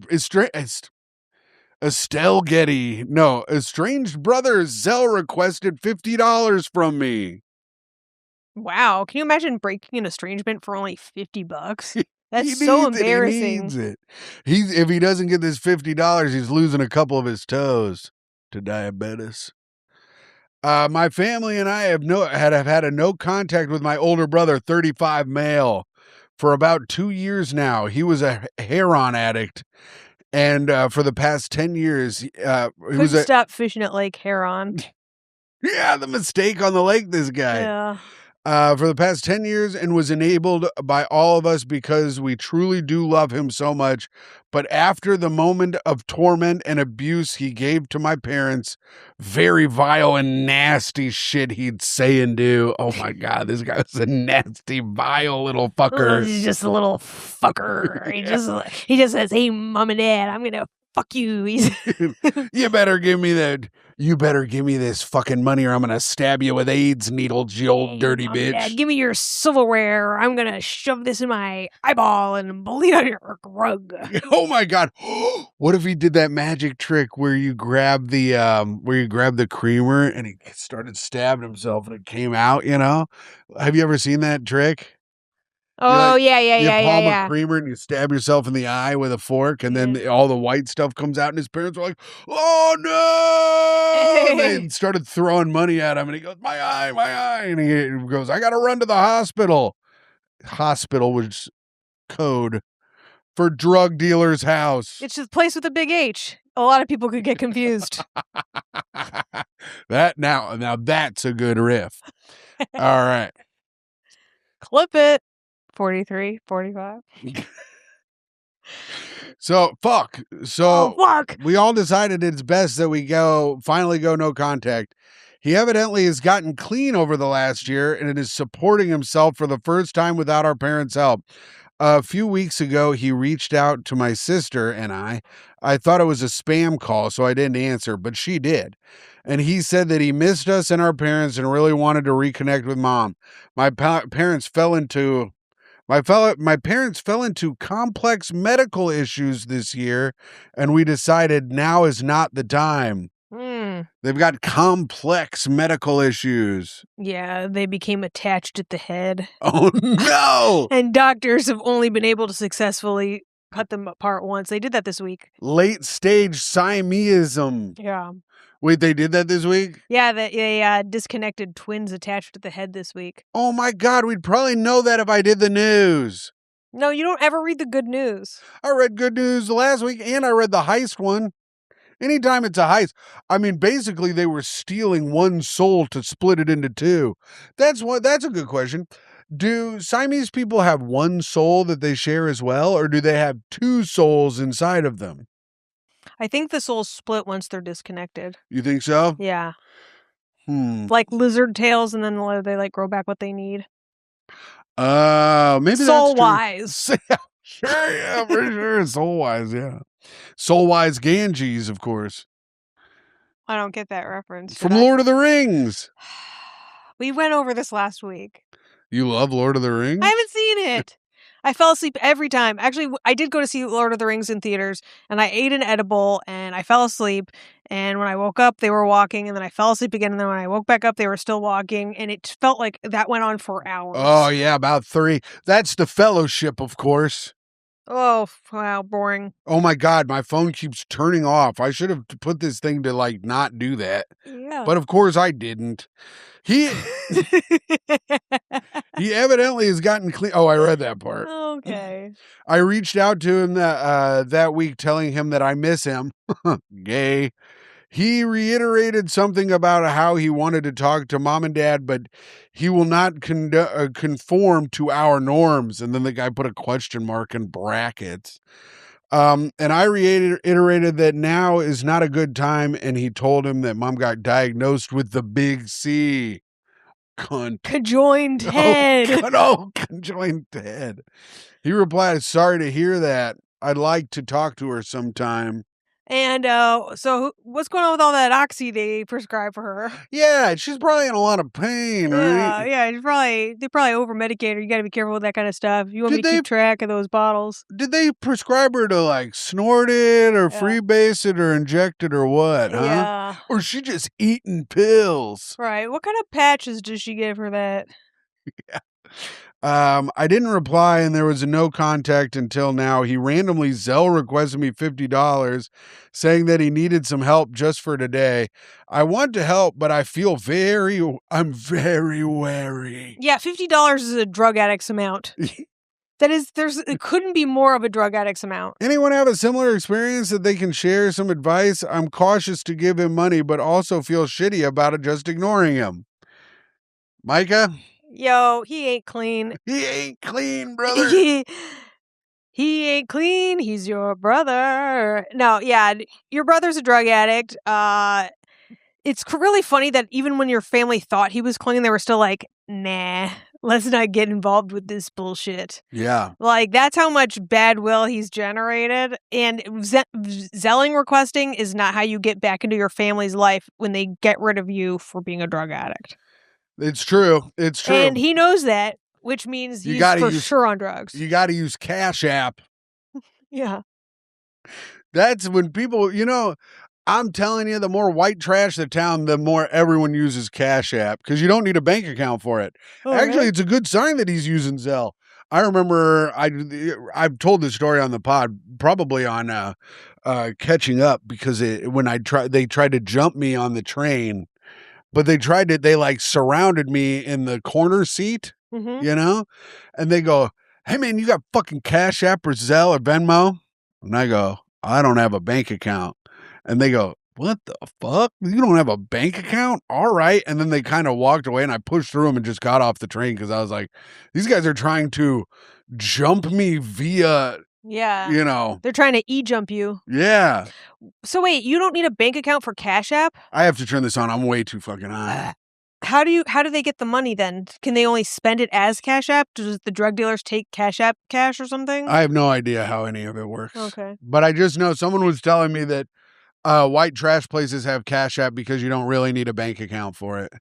brother Zell requested $50 from me. Wow, can you imagine breaking an estrangement for only $50? That's so embarrassing. He needs it. If he doesn't get this $50, he's losing a couple of his toes to diabetes. My family and I have had a no contact with my older brother, 35 male, for about 2 years now. He was a heroin addict, and for the past 10 years, he couldn't stop fishing at Lake Huron. Yeah, the mistake on the lake. This guy. Yeah. For the past 10 years and was enabled by all of us because we truly do love him so much. But after the moment of torment and abuse he gave to my parents, very vile and nasty shit he'd say and do. Oh my God, this guy was a nasty, vile little fucker. He's just a little fucker. Yeah. He just says, "Hey, mom and dad, I'm gonna fuck you." You better give me that. You better give me this fucking money or I'm going to stab you with AIDS needles, you old dirty bitch. Dad, give me your silverware. I'm going to shove this in my eyeball and bleed on your rug. Oh my God. What if he did that magic trick where you grab the creamer and he started stabbing himself and it came out, you know? Have you ever seen that trick? Oh, like, yeah. You palm a creamer and you stab yourself in the eye with a fork, and then all the white stuff comes out, and his parents were like, "Oh no!" They started throwing money at him, and he goes, "My eye, my eye!" And he goes, "I got to run to the hospital." Hospital was code for drug dealer's house. It's just a place with a big H. A lot of people could get confused. Now that's a good riff. All right. Clip it. 43, 45. So fuck. We all decided it's best that we finally go no contact. He evidently has gotten clean over the last year and is supporting himself for the first time without our parents' help. A few weeks ago, he reached out to my sister and I. I thought it was a spam call, so I didn't answer, but she did. And he said that he missed us and our parents and really wanted to reconnect with mom. My parents fell into complex medical issues this year, and we decided now is not the time. They've got complex medical issues. Yeah, they became attached at the head. Oh, no! And doctors have only been able to successfully cut them apart once. They did that this week. Late stage Siameism. Yeah. Wait, they did that this week? Yeah, they disconnected twins attached at the head this week. Oh my God, we'd probably know that if I did the news. No, you don't ever read the good news. I read good news last week, and I read the heist one. Anytime it's a heist, I mean, basically they were stealing one soul to split it into two. That's a good question. Do Siamese people have one soul that they share as well, or do they have two souls inside of them? I think the souls split once they're disconnected. You think so? Yeah. Hmm. Like lizard tails, and then they like grow back what they need. Maybe Soul that's true. wise. Yeah, sure, yeah, for sure. Soul wise, yeah. Soul wise Ganges, of course. I don't get that reference. From Lord of the Rings. We went over this last week. You love Lord of the Rings? I haven't seen it. I fell asleep every time. Actually, I did go to see Lord of the Rings in theaters, and I ate an edible, and I fell asleep. And when I woke up, they were walking, and then I fell asleep again. And then when I woke back up, they were still walking, and it felt like that went on for hours. Oh, yeah, about 3. That's the Fellowship, of course. Oh, wow, boring. Oh my God, my phone keeps turning off. I should have put this thing to like not do that. Yeah. But of course I didn't. He evidently has gotten clean. Oh, I read that part. Okay. I reached out to him that week telling him that I miss him. Gay. He reiterated something about how he wanted to talk to mom and dad, but he will not conform to our norms. And then the guy put a question mark in brackets. And I reiterated that now is not a good time. And he told him that mom got diagnosed with the big C. Conjoined head. Conjoined head. He replied, "Sorry to hear that. I'd like to talk to her sometime." And so what's going on with all that oxy they prescribe for her? Yeah, she's probably in a lot of pain, right? Yeah, they probably over medicate her. You got to be careful with that kind of stuff. You want me to keep track of those bottles? Did they prescribe her to like snort it or freebase it or inject it or what? Huh? Yeah. Or she just eating pills? Right. What kind of patches does she give for that? Yeah. I didn't reply, and there was a no contact until now. He randomly Zelle requested me $50, saying that he needed some help just for today. I want to help, but I'm very wary. Yeah, $50 is a drug addict's amount. It couldn't be more of a drug addict's amount. Anyone have a similar experience that they can share some advice? I'm cautious to give him money, but also feel shitty about it just ignoring him. Myka? Yo, he ain't clean. He ain't clean, brother. He ain't clean. He's your brother. No, yeah, your brother's a drug addict. It's really funny that even when your family thought he was clean, they were still like, nah, let's not get involved with this bullshit. Yeah. Like, that's how much bad will he's generated. And zelling requesting is not how you get back into your family's life when they get rid of you for being a drug addict. It's true. It's true. And he knows that, which means he's for sure on drugs. You got to use Cash App. Yeah. That's when people, I'm telling you, the more white trash the town, the more everyone uses Cash App because you don't need a bank account for it. Oh, actually, right? It's a good sign that he's using Zelle. I remember I've told this story on the pod, probably on Catching Up, because when they tried to jump me on the train. But they like surrounded me in the corner seat, and they go, "Hey man, you got fucking Cash App or Zelle or Venmo?" And I go, "I don't have a bank account." And they go, "What the fuck? You don't have a bank account? All right." And then they kind of walked away, and I pushed through them and just got off the train because I was like, these guys are trying to jump me via, they're trying to e-jump you. Yeah. So wait, you don't need a bank account for Cash App? I have to turn this on. I'm way too fucking high. How do they get the money then? Can they only spend it as Cash App? Does the drug dealers take Cash App cash or something? I have no idea how any of it works. Okay. But I just know someone was telling me that white trash places have Cash App because you don't really need a bank account for it.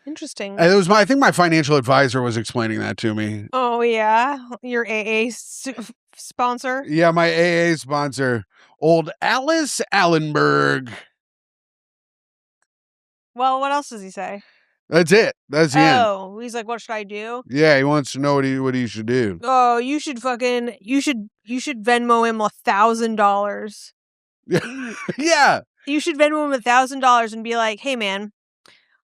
Interesting. And I think my financial advisor was explaining that to me. Oh, yeah? Your AA sponsor? Yeah, my AA sponsor, old Alice Allenberg. Well, what else does he say? That's it. That's the end. Oh, he's like, what should I do? Yeah, he wants to know what he should do. Oh, you should Venmo him $1,000. Yeah. You should Venmo him $1,000 and be like, hey man,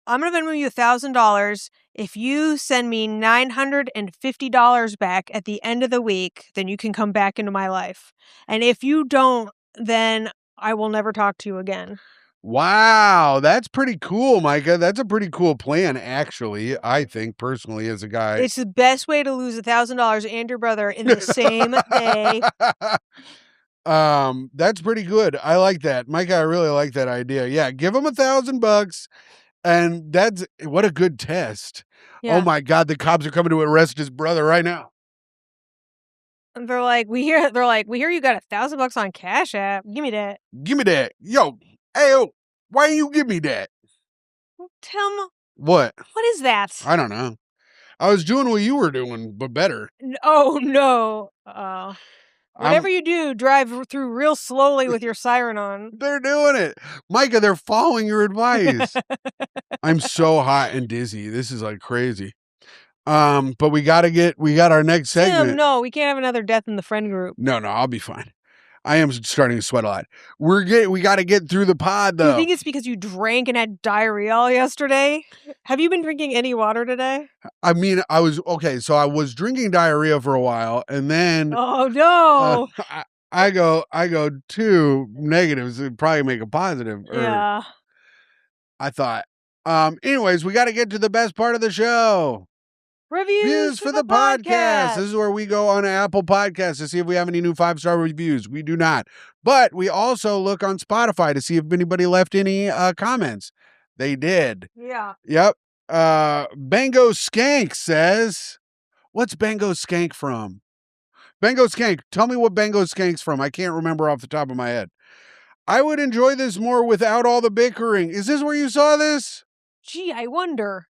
I'm gonna Venmo you $1,000. If you send me $950 back at the end of the week, then you can come back into my life. And if you don't, then I will never talk to you again. Wow, that's pretty cool, Myka. That's a pretty cool plan, actually. I think personally, as a guy, It's the best way to lose $1,000 and your brother in the same day. That's pretty good. I like that, Myka. I really like that idea. Yeah, give him $1,000, and that's what a good test. Oh Yeah. my God, the cops are coming to arrest his brother right now. And they're like, we hear you got $1,000 on Cash App. Give me that. Give me that, yo. Hey, yo, why you give me that? Tim, What? what is that? I don't know. I was doing what you were doing, but better. Oh no. Whatever I'm you do, drive through real slowly with your siren on. They're doing it. Myka, they're following your advice. I'm so hot and dizzy. This is like crazy. But we got our next segment. Tim, no, we can't have another death in the friend group. No, I'll be fine. I am starting to sweat a lot. We got to get through the pod Do you though. think it's because you drank and had diarrhea all yesterday? Have you been drinking any water today? I mean, I was okay. So I was drinking diarrhea for a while, and then Oh no. I go 2 negatives. It'd probably make a positive. Yeah. I thought. Anyways, we got to get to the best part of the show. Reviews for the podcast. This is where we go on Apple Podcasts to see if we have any new 5-star reviews. We do not. But we also look on Spotify to see if anybody left any comments. They did. Yeah. Yep. Bango Skank says, what's Bango Skank from? Bango Skank, tell me what Bango Skank's from. I can't remember off the top of my head. I would enjoy this more without all the bickering. Is this where you saw this? Gee, I wonder.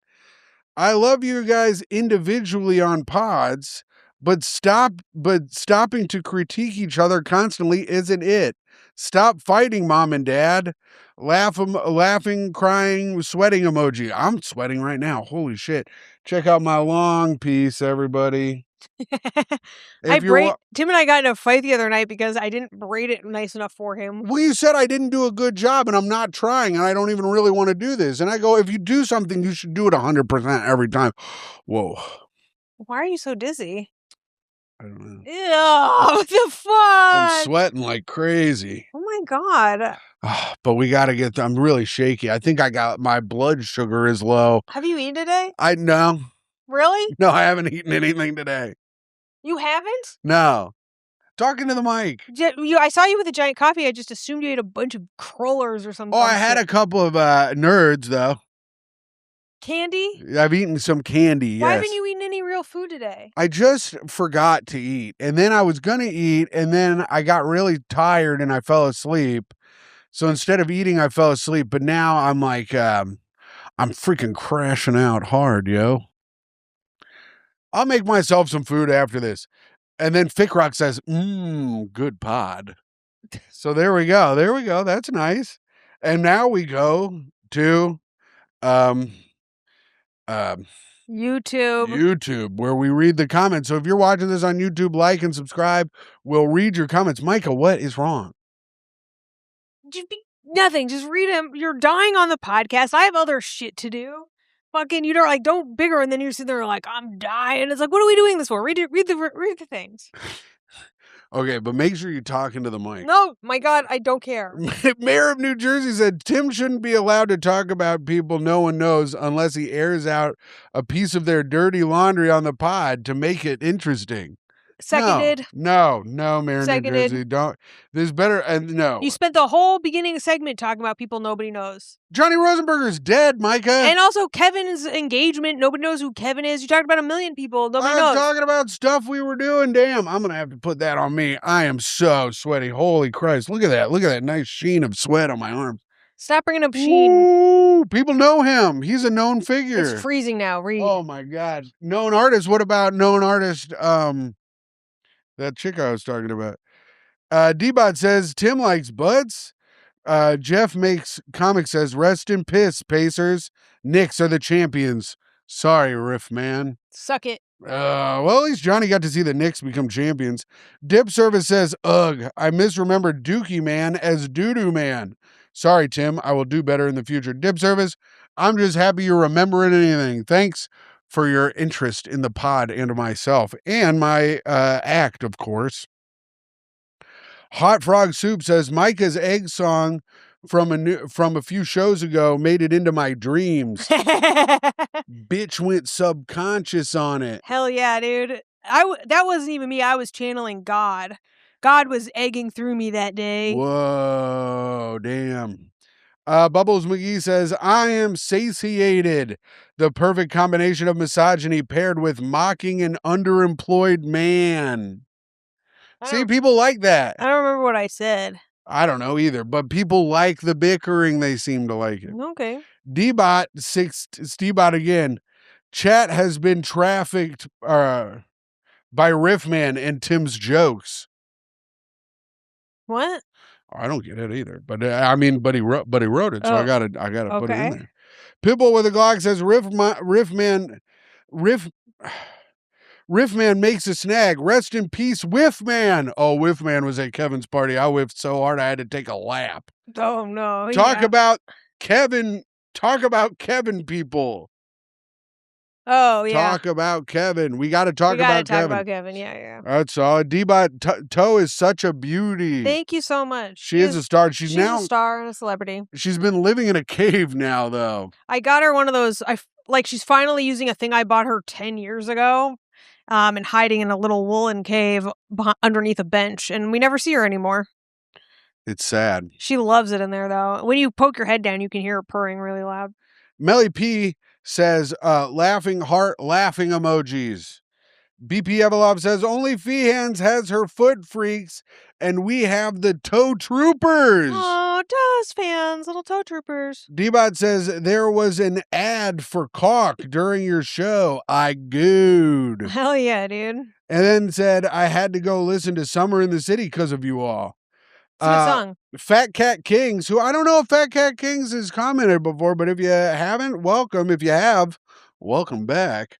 I love you guys individually on pods, but stopping to critique each other constantly isn't it. Stop fighting, mom and dad. Laughing, crying, sweating emoji. I'm sweating right now. Holy shit. Check out my long piece, everybody. Tim and I got in a fight the other night because I didn't braid it nice enough for him. Well, you said I didn't do a good job and I'm not trying and I don't even really want to do this. And I go, if you do something, you should do it 100% every time. Whoa. Why are you so dizzy? I don't know. Ew, what the fuck? I'm sweating like crazy. Oh my God. But we got to I'm really shaky. I think my blood sugar is low. Have you eaten today? No. Really? No, I haven't eaten anything today. You haven't? No. Talking to the mic. I saw you with a giant coffee. I just assumed you ate a bunch of crullers or something. Oh, I had a couple of nerds, though. Candy? I've eaten some candy, Why yes. haven't you eaten any real food today? I just forgot to eat. And then I was going to eat, and then I got really tired and I fell asleep. So instead of eating, I fell asleep. But now I'm like, I'm freaking crashing out hard, yo. I'll make myself some food after this. And then Fickrock says, good pod. So there we go. That's nice. And now we go to YouTube, where we read the comments. So if you're watching this on YouTube, like and subscribe. We'll read your comments. Myka, what is wrong? Nothing. Just read them. You're dying on the podcast. I have other shit to do. Fucking, you don't bigger, and then you're sitting there like, I'm dying. It's like, what are we doing this for? Read the things. Okay, but make sure you're talking to the mic. No, my God, I don't care. Mayor of New Jersey said Tim shouldn't be allowed to talk about people no one knows unless he airs out a piece of their dirty laundry on the pod to make it interesting. Seconded. No, Mayor of New Jersey. Don't. There's better. No. You spent the whole beginning segment talking about people nobody knows. Johnny Rosenberger's dead, Myka. And also Kevin's engagement. Nobody knows who Kevin is. You talked about 1 million people. Nobody knows. I'm talking about stuff we were doing. Damn, I'm going to have to put that on me. I am so sweaty. Holy Christ. Look at that. Look at that nice sheen of sweat on my arms. Stop bringing up Sheen. Ooh, people know him. He's a known figure. It's freezing now. Read. Oh, my God. Known artist. What about known artist? That chick I was talking about. D-Bot says, Tim likes butts. Jeff makes comic says, rest in piss, Pacers. Knicks are the champions. Sorry, Riff Man. Suck it. Well, at least Johnny got to see the Knicks become champions. Dip Service says, ugh, I misremembered Dookie Man as Doo-Doo Man. Sorry, Tim. I will do better in the future. Dip Service, I'm just happy you're remembering anything. Thanks for your interest in the pod and myself and my act, of course. Hot Frog Soup says Myka's egg song from a few shows ago made it into my dreams. Bitch went subconscious on it. Hell yeah, dude. That wasn't even me. I was channeling God. God was egging through me that day. Whoa, damn. Bubbles McGee says, I am satiated. The perfect combination of misogyny paired with mocking an underemployed man. See, people like that. I don't remember what I said. I don't know either, but people like the bickering. They seem to like it. Okay. D-Bot, D-Bot again. Chat has been trafficked by Riffman and Tim's jokes. What? I don't get it either, but I mean, but he wrote it, so I gotta put it in there. Pitbull with a Glock says Riffman makes a snag. Rest in peace, Whiffman. Oh, Whiffman was at Kevin's party. I whiffed so hard I had to take a lap. Oh no! Talk about Kevin. Talk about Kevin, people. Oh yeah. Talk about Kevin. We got to talk about Kevin. Yeah. That's all. D-Bot Toe is such a beauty. Thank you so much. She is a star. She's now a star and a celebrity. She's been living in a cave now, though. I got her one of those. She's finally using a thing I bought her 10 years ago, and hiding in a little woolen cave underneath a bench, and we never see her anymore. It's sad. She loves it in there, though. When you poke your head down, you can hear her purring really loud. Melly P says, laughing heart, laughing emojis. BP Evelov says, only Feehans has her foot freaks, and we have the toe troopers. Oh, DOS fans, little toe troopers. D-Bot says, there was an ad for caulk during your show. I gooed. Hell yeah, dude. And then said, I had to go listen to Summer in the City because of you all. It's a good song. Fat Cat Kings, who I don't know if Fat Cat Kings has commented before, but if you haven't, welcome. If you have, welcome back.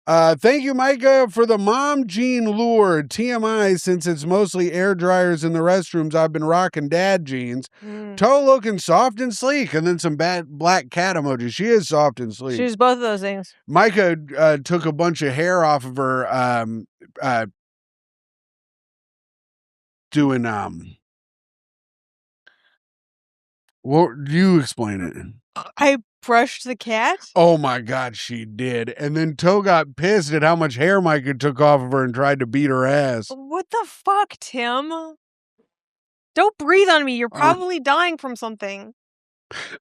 Thank you, Myka, for the mom jean lure. TMI, since it's mostly air dryers in the restrooms, I've been rocking dad jeans. Toe looking soft and sleek, and then some bad black cat emoji. She is soft and sleek. She's both of those things. Myka took a bunch of hair off of her doing Well, you explain it. I brushed the cat? Oh my God, she did. And then Toe got pissed at how much hair Myka took off of her and tried to beat her ass. What the fuck, Tim? Don't breathe on me. You're probably dying from something.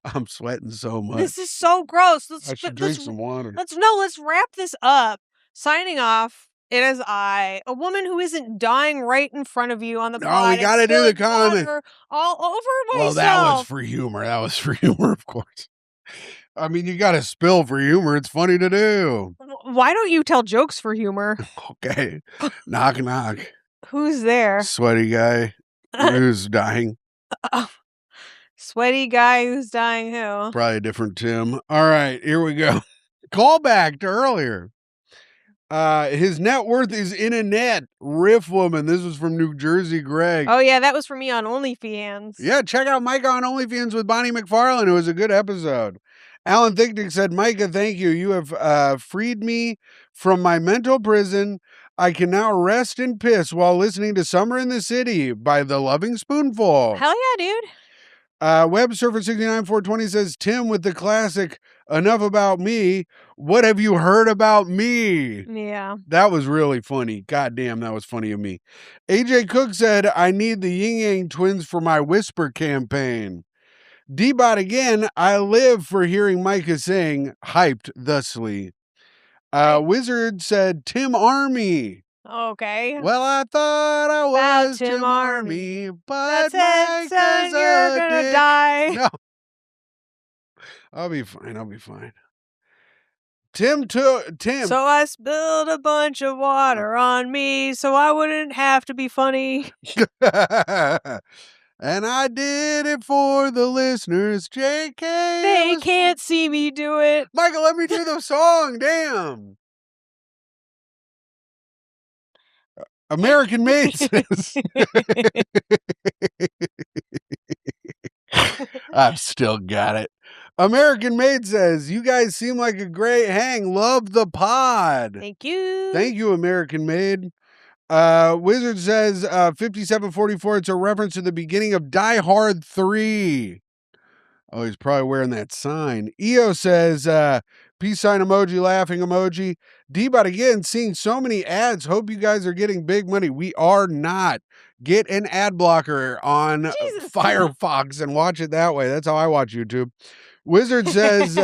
I'm sweating so much. This is so gross. I should drink some water. Let's wrap this up. Signing off. It is I, a woman who isn't dying right in front of you on the pod. Oh, we got to do the comment. All over myself. Well, that was for humor. Of course. I mean, you got to spill for humor. It's funny to do. Why don't you tell jokes for humor? Okay. Knock, knock. Who's there? Sweaty guy who's dying. Sweaty guy who's dying who? Probably a different Tim. All right, here we go. Call back to earlier. His net worth is in a net. Riff woman. This was from New Jersey, Greg. Oh, yeah, that was for me on OnlyFans. Yeah, check out Myka on OnlyFans with Bonnie McFarlane. It was a good episode. Alan Thickdick said, Myka, thank you. You have freed me from my mental prison. I can now rest and piss while listening to Summer in the City by The Loving Spoonful. Hell yeah, dude. WebSurfer69420 says, Tim with the classic, enough about me. What have you heard about me? Yeah. That was really funny. God damn, that was funny of me. AJ Cook said, I need the Yin Yang Twins for my Whisper campaign. D-Bot again, I live for hearing Myka sing, hyped thusly. Wizard said, Tim Army. Okay. Well, I thought I was Tim Army, but Myka's you're gonna die. No. I'll be fine. Tim. So I spilled a bunch of water on me so I wouldn't have to be funny. And I did it for the listeners, JK. They can't see me do it. Myka, let me do the song, damn. American Made says. I've still got it. American Made says, you guys seem like a great hang. Love the pod. Thank you. Thank you, American Made. Wizard says 5744. It's a reference to the beginning of Die Hard 3. Oh, he's probably wearing that sign. EO says, peace sign emoji, laughing emoji. D-Bot again, seeing so many ads. Hope you guys are getting big money. We are not. Get an ad blocker on Jesus. Firefox and watch it that way. That's how I watch YouTube. Wizard says,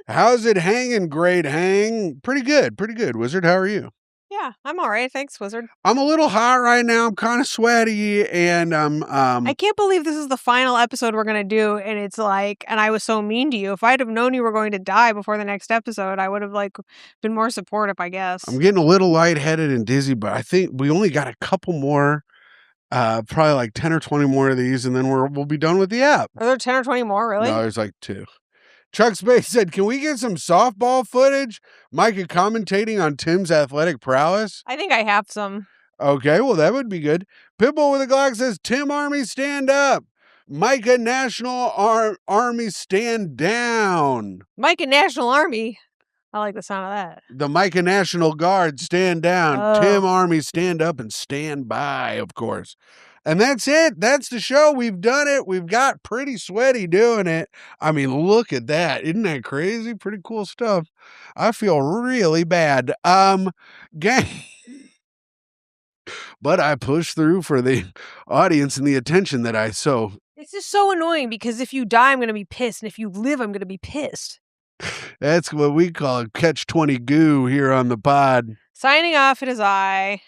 how's it hanging, great hang? Pretty good, pretty good. Wizard, how are you? Yeah, I'm all right. Thanks, Wizard. I'm a little hot right now. I'm kind of sweaty, and I can't believe this is the final episode we're gonna do, and it's like, and I was so mean to you. If I'd have known you were going to die before the next episode, I would have like been more supportive, I guess. I'm getting a little lightheaded and dizzy, but I think we only got a couple more, probably like 10 or 20 more of these, and then we'll be done with the app. Are there 10 or 20 more, really? No, there's like 2. Chuck Space said, can we get some softball footage? Myka commentating on Tim's athletic prowess. I think I have some. Okay, well, that would be good. Pitbull with a Glock says, Tim Army, stand up. Myka National Army, stand down. Myka National Army. I like the sound of that. The Myka National Guard, stand down. Oh. Tim Army, stand up and stand by, of course. And that's it. That's the show. We've done it. We've got pretty sweaty doing it. I mean, look at that. Isn't that crazy? Pretty cool stuff. I feel really bad. Gang. But I pushed through for the audience and the attention that I so. It's just so annoying because if you die, I'm going to be pissed. And if you live, I'm going to be pissed. That's what we call catch-20 goo here on the pod. Signing off, it is I,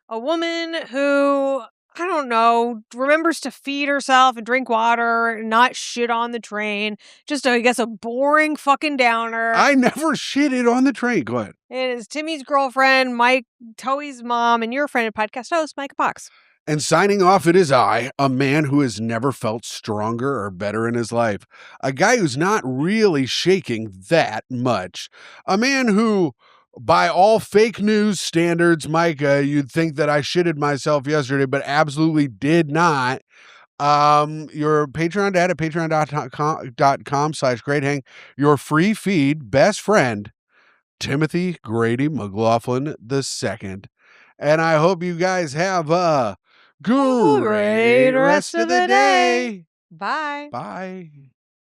a woman who, I don't know, remembers to feed herself and drink water and not shit on the train. Just, I guess, a boring fucking downer. I never shitted on the train. Go ahead. It is Timmy's girlfriend, Mike, Toey's mom, and your friend and podcast host, Myka Pox. And signing off, it is I, a man who has never felt stronger or better in his life. A guy who's not really shaking that much. A man who, by all fake news standards, Myka, you'd think that I shitted myself yesterday, but absolutely did not. Your Patreon dad at patreon.com/greathang, your free feed best friend, Timothy Grady McLaughlin II. And I hope you guys have a great rest of the day. Bye. Bye.